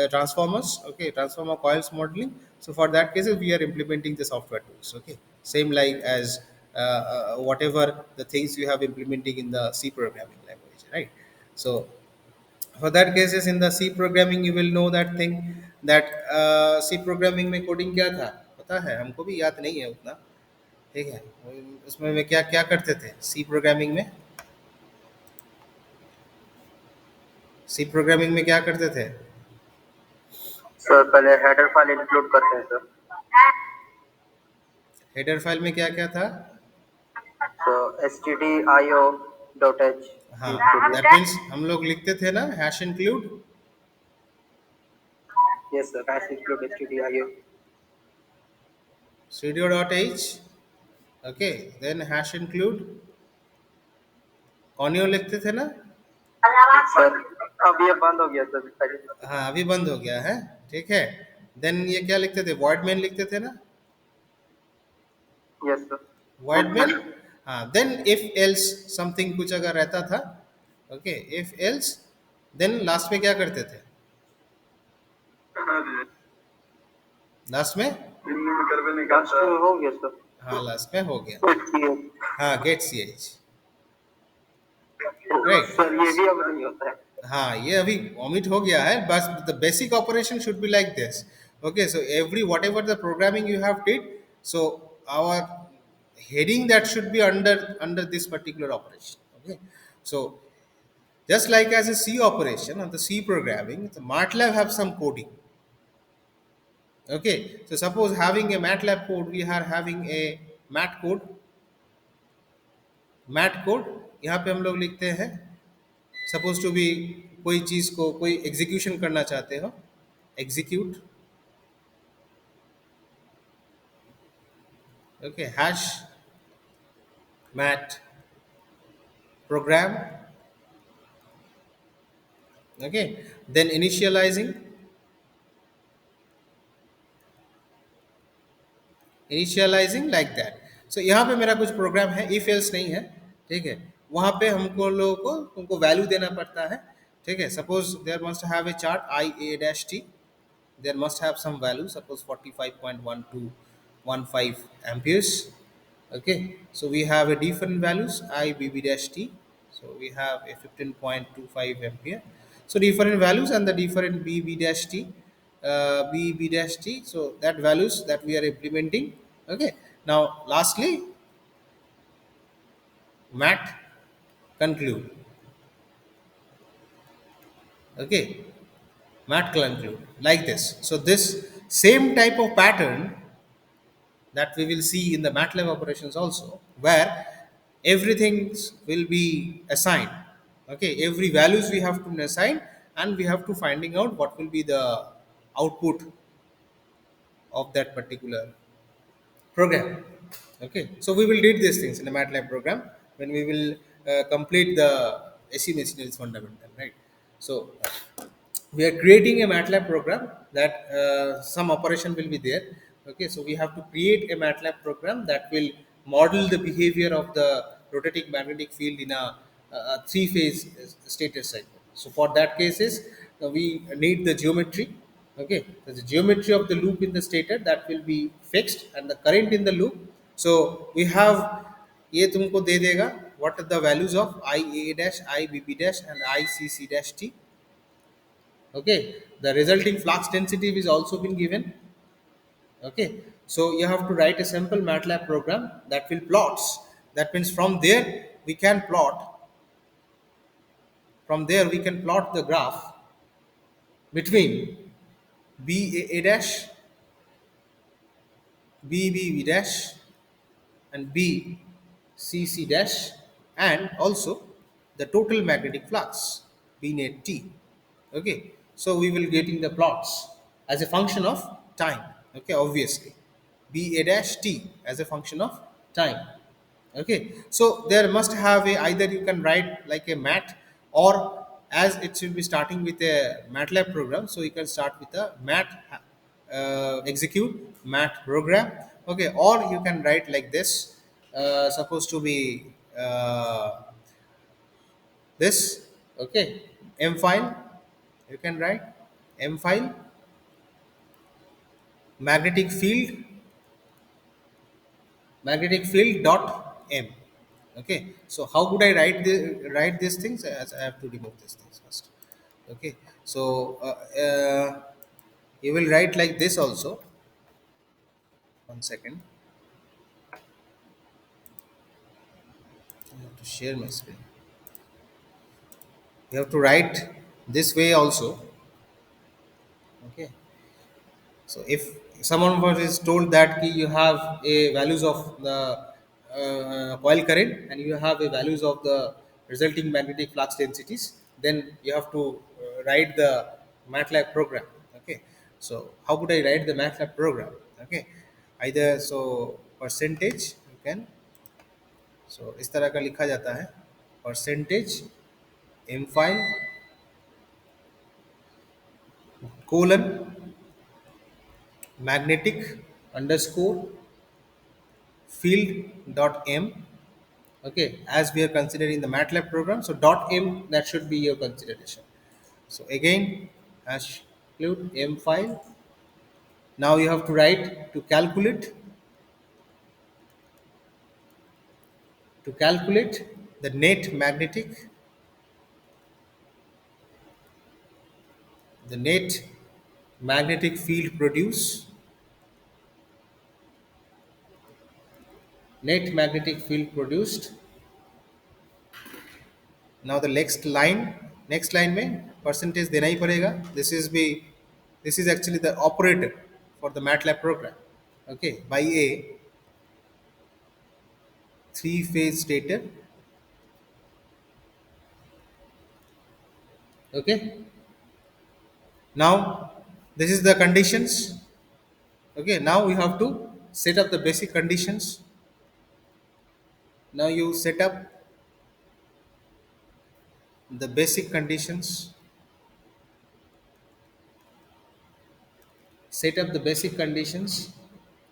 transformers, okay, transformer coils modeling. So for that cases, we are implementing the software tools. Okay, same like as whatever the things you have implementing in the C programming language, right? So for that cases in the C programming you will know that thing that C programming में coding क्या था पता है हमको भी याद नहीं है उतना ठीक है उसमें में क्या क्या करते थे C प्रोग्रामिंग में C प्रोग्रामिंग में क्या करते थे सर पहले हेडर फाइल इंक्लूड करते हैं सर। हेडर फाइल में क्या क्या था तो stdio.h हाँ दैट मीन्स हम लोग लिखते थे ना hash include yes sir hash include stdio studio.h okay then hash include conio लिखते थे ना सर अब ये बंद हो गया सर पहले। हाँ अभी बंद हो गया है ठीक है देन ये क्या लिखते थे void main लिखते थे ना यस सर void main हाँ देन if else something कुछ अगर रहता था okay if else then last में क्या करते थे लास्ट में लास्ट में हो गया सर। हाँ लास्ट में हो गया हाँ get ch Right. सर ये भी अब नहीं होता है। हाँ ये अभी omit हो गया है बस the basic operation should be like this okay so every whatever the programming you have did so our heading that should be under this particular operation okay so just like as a C operation or the C programming the MATLAB have some coding okay so suppose having a MATLAB code we are having a mat code यहाँ पे हम लोग लिखते हैं suppose to be कोई चीज को कोई एग्जीक्यूशन करना चाहते हो execute okay hash mat program okay then initialising like that so यहाँ पे मेरा कुछ प्रोग्राम है इफ एल्स नहीं है ठीक है वहाँ पे हमको लोगों को उनको वैल्यू देना पड़ता है ठीक है suppose there must have a chart I A dash T there must have some value suppose 45.1215 amperes okay so we have a different values I bb dash t so we have a 15.25 ampere so different values and the different bb dash t bb dash t so that values that we are implementing okay now lastly mat conclude okay mat conclude like this so this same type of pattern that we will see in the MATLAB operations also where everything will be assigned okay every values we have to assign and we have to finding out what will be the output of that particular program okay so we will did these things in the MATLAB program when we will complete the SE machinery fundamental right so we are creating a MATLAB program that some operation will be there okay so we have to create a MATLAB program that will model the behavior of the rotating magnetic field in a three phase stator cycle so for that cases we need the geometry Okay, so the geometry of the loop in the stator that will be fixed, and the current in the loop. So we have ये तुमको दे देगा what are the values of I a dash, I b b dash, and I c c dash t. Okay, the resulting flux density is also been given. Okay, so you have to write a simple MATLAB program that will plots. That means from there we can plot the graph between b a dash, b b b dash, and b c c dash, and also the total magnetic flux b net t. Okay, so we will getting the plots as a function of time. Okay, obviously b a dash t as a function of time. Okay, so there must have a, either you can write like a mat, or as it should be starting with a MATLAB program, so you can start with a mat, execute mat program. Okay, or you can write like this, supposed to be this. Okay, m file, you can write m file magnetic field, dot m. Okay, so how could I write these things? As I have to remove these things first. Okay, so you will write like this also. 1 second, I have to share my screen. You have to write this way also. Okay, so if someone was is told that ki you have a values of the coil current, and you have a values of the resulting magnetic flux densities, then you have to write the MATLAB program. Okay, so how would I write the MATLAB program? Okay, either so percentage you can, so इस तरह का लिखा जाता है percentage m file colon magnetic underscore field dot m. Okay, as we are considering the MATLAB program, so dot m, that should be your consideration. So again, hash include m file. Now you have to write to calculate the net magnetic field produced. Now the next line में percentage देना ही पड़ेगा. This is actually the operator for the MATLAB program. Okay, by a three-phase stator. Okay, now this is the conditions. Okay, now we have to set up the basic conditions. Now you set up the basic conditions.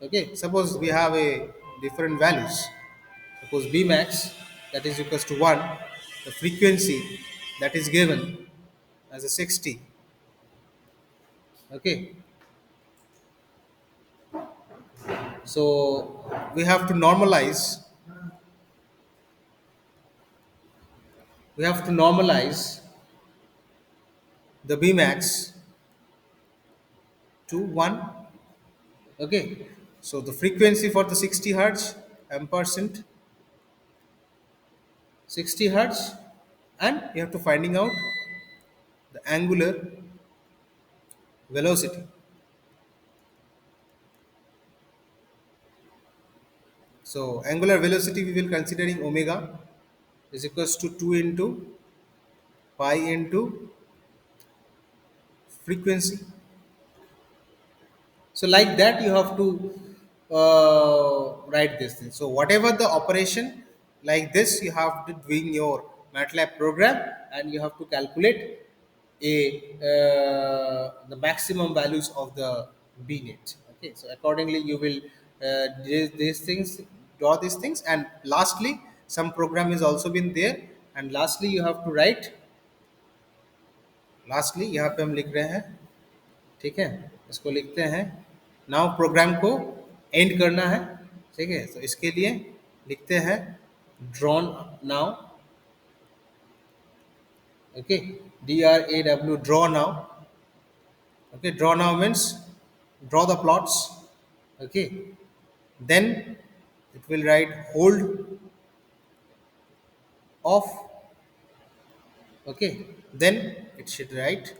Okay, suppose we have a different values. Suppose b max, that is equals to 1, the frequency that is given as a 60. Okay, so we have to normalize the b max to 1. Okay, so the frequency for the 60 hertz, ampersand 60 hertz, and you have to finding out the angular velocity. So angular velocity we will considering omega is equals to 2 into pi into frequency. So like that you have to write this thing. So whatever the operation like this, you have to doing your MATLAB program, and you have to calculate the maximum values of the B net. Okay, so accordingly you will draw these things, and lastly some program is also been there, and lastly you have to write, lastly यहाँ पे हम लिख रहे हैं, ठीक है, इसको लिखते हैं। नाउ प्रोग्राम को एंड करना है, ठीक है, तो इसके लिए लिखते हैं drawn now. Okay, DRAW, draw now. Okay, draw now means draw the plots. Okay, then it will write hold off. Okay, then it should write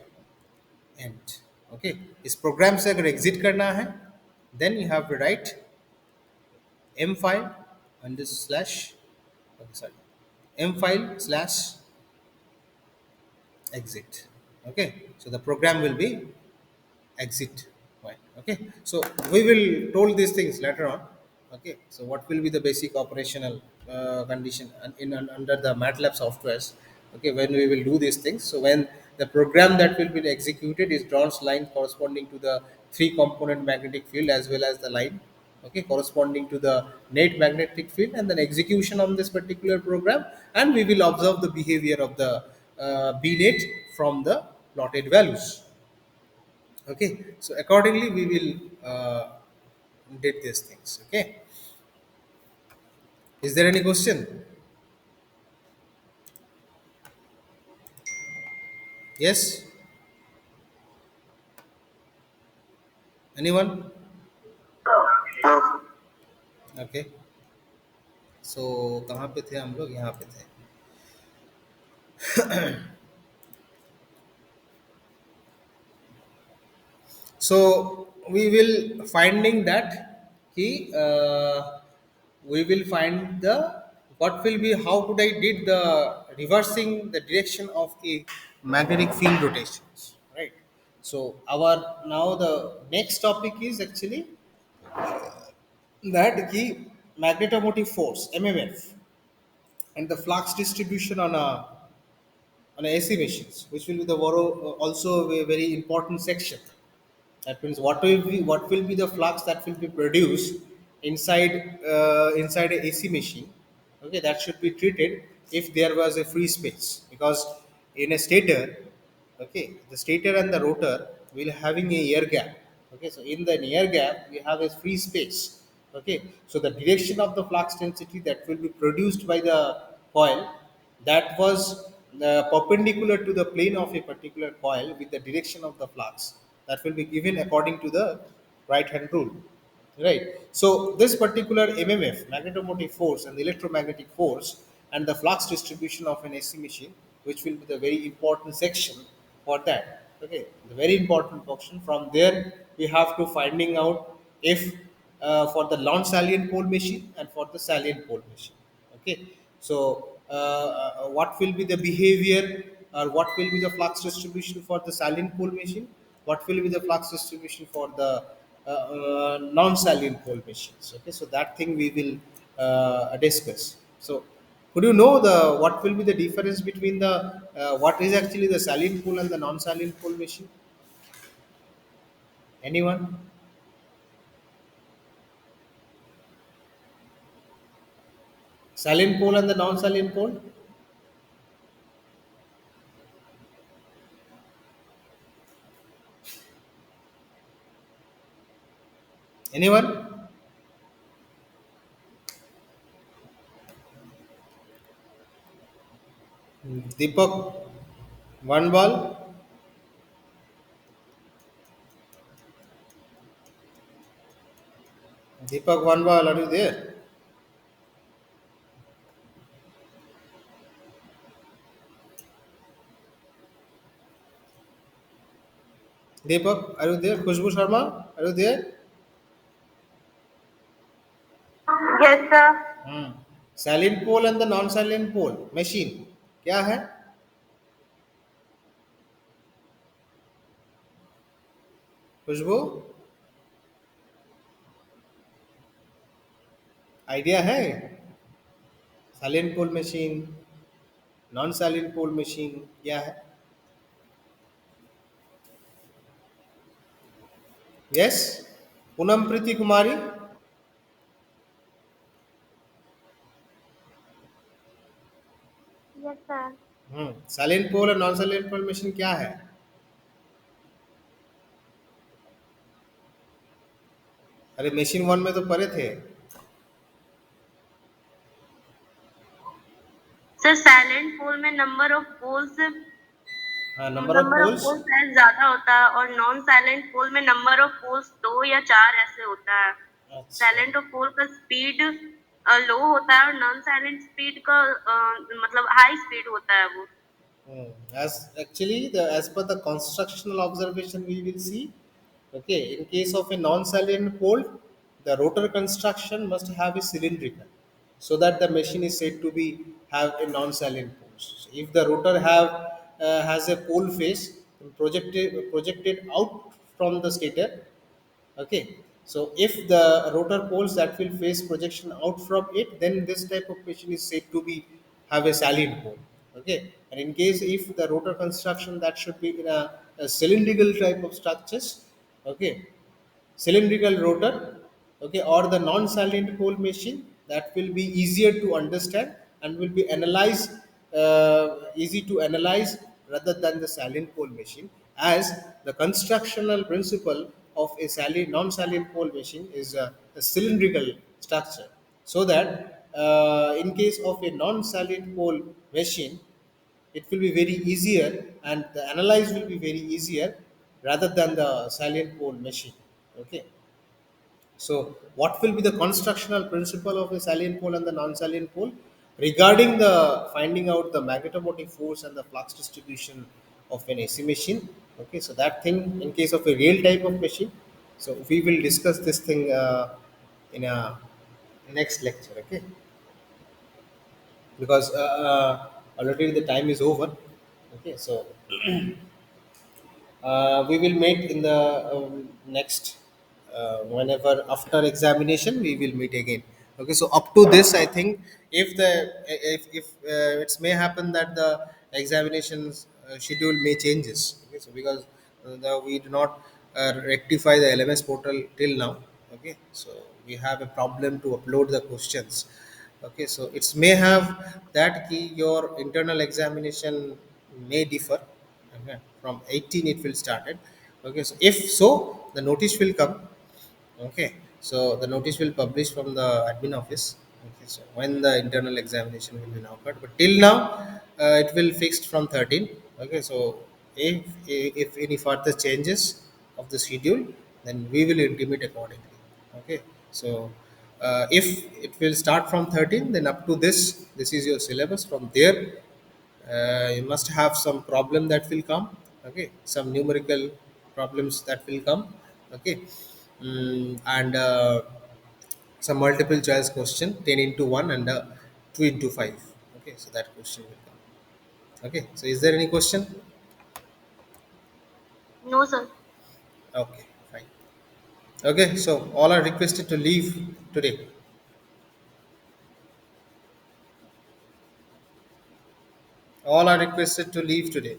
end. Okay, इस प्रोग्राम से अगर एग्जिट करना है, then you have to write m file and this slash, sorry, m file slash exit. Okay, so the program will be exit point. Okay, so we will told these things later on. Okay, so what will be the basic operational condition under the MATLAB softwares. Okay, when we will do these things, so when the program that will be executed is John's line corresponding to the three component magnetic field as well as the line, okay, corresponding to the net magnetic field, and then execution on this particular program, and we will observe the behavior of the B net from the plotted values. Okay, so accordingly we will did these things. Okay, is there any question? Yes, anyone? No. Okay, so कहाँ पे थे हम लोग? यहाँ पे थे. So we will finding that we will find the what will be how could I did the reversing the direction of a magnetic field rotations, right? So our now the next topic is actually that key magnetomotive force mmf and the flux distribution on a AC machines, which will be the also a very important section. That means what will be the flux that will be produced inside a AC machine. Okay, that should be treated if there was a free space, because in a stator, okay, the stator and the rotor will having a air gap. Okay, so in the air gap we have a free space. Okay, so the direction of the flux density that will be produced by the coil, that was perpendicular to the plane of a particular coil with the direction of the flux, that will be given according to the right hand rule, right? So this particular mmf, magnetomotive force, and the electromagnetic force and the flux distribution of an AC machine, which will be the very important section for that. Okay, the very important portion. From there we have to finding out if for the non-salient pole machine and for the salient pole machine. Okay, so what will be the behavior, or what will be the flux distribution for the salient pole machine, what will be the flux distribution for the non-salient pole machines. Okay, so that thing we will discuss. So could you know the what will be the difference between the what is actually the salient pole and the non-salient pole machine? Anyone? Salient pole and the non-salient pole? Anyone? Deepak, one ball. Deepak, one ball. Are you there? Deepak, are you there? Khushbu Sharma, are you there? Yes, sir. Hmm. Salient pole and the non-salient pole machine क्या है? Khushboo, idea है? Silent pole machine, non silent pole machine क्या है? Yes, Poonam Preeti Kumari. Yes, sir. Silent pole और non silent pole machine क्या है? अरे machine one में तो पढ़े थे। सर साइलेंट पोल में नंबर ऑफ पोल्स हाँ, number of number of poles. Poles शायद ज्यादा होता है, और नॉन साइलेंट पोल में नंबर ऑफ पोल्स 2 या 4 ऐसे होता है। अच्छा। साइलेंट ऑफ पोल का स्पीड लो होता है, और नॉन साइलेंट स्पीड का मतलब हाई स्पीड होता है वो। As actually, as per the constructional observation, we will see. Okay, in case of a non-salient pole, the rotor construction must have a cylindrical, so that the machine is said to be have a non-salient pole. So if the rotor has a pole face projected out from the stator. Okay, so if the rotor poles that will face projection out from it, then this type of machine is said to be have a salient pole. Okay, and in case if the rotor construction that should be in a cylindrical type of structures, okay, cylindrical rotor, okay, or the non-salient pole machine, that will be easier to understand and will be analyzed, easy to analyze rather than the salient pole machine, as the constructional principle of a non-salient pole machine is a cylindrical structure, so that in case of a non-salient pole machine, it will be very easier and the analyze will be very easier rather than the salient pole machine. Okay, so what will be the constructional principle of a salient pole and the non-salient pole regarding the finding out the magnetomotive force and the flux distribution of an AC machine? Okay, so that thing in case of a real type of machine, so we will discuss this thing in a next lecture. Okay, because already the time is over. Okay, so we will meet in the next whenever after examination we will meet again. Okay, so up to this I think if it may happen that the examinations schedule may changes. Okay, so because we do not rectify the LMS portal till now. Okay, so we have a problem to upload the questions. Okay, so it's may have that key your internal examination may differ. Okay, from 18 it will started. Okay, so if so, the notice will come. Okay, so the notice will publish from the admin office. Okay, so when the internal examination will be now occurred, but till now it will fixed from 13. Okay, so if any further changes of the schedule, then we will intimate accordingly. Okay, so if it will start from 13, then up to this is your syllabus. From there you must have some problem that will come. Okay, some numerical problems that will come. Okay, and some multiple choice question 10 into 1 and 2 into 5. Okay, so that question will come. Okay, so is there any question? No, sir. Okay, fine. Okay, so all are requested to leave today. All are requested to leave today.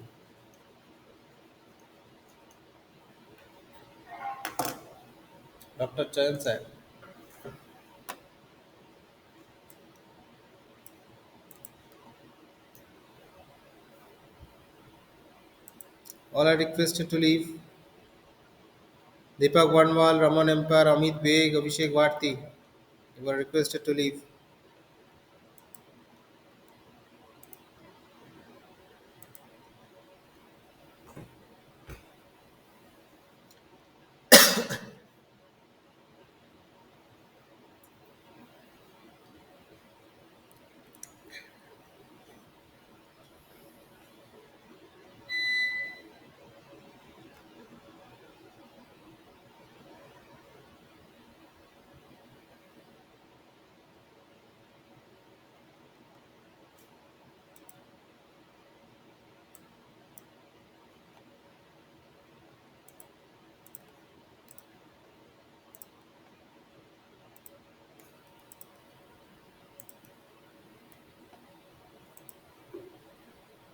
Dr. Chan sir. All are requested to leave. Deepak Vanwal, Raman Empire, Amit Beg, Abhishek Varti. You are requested to leave.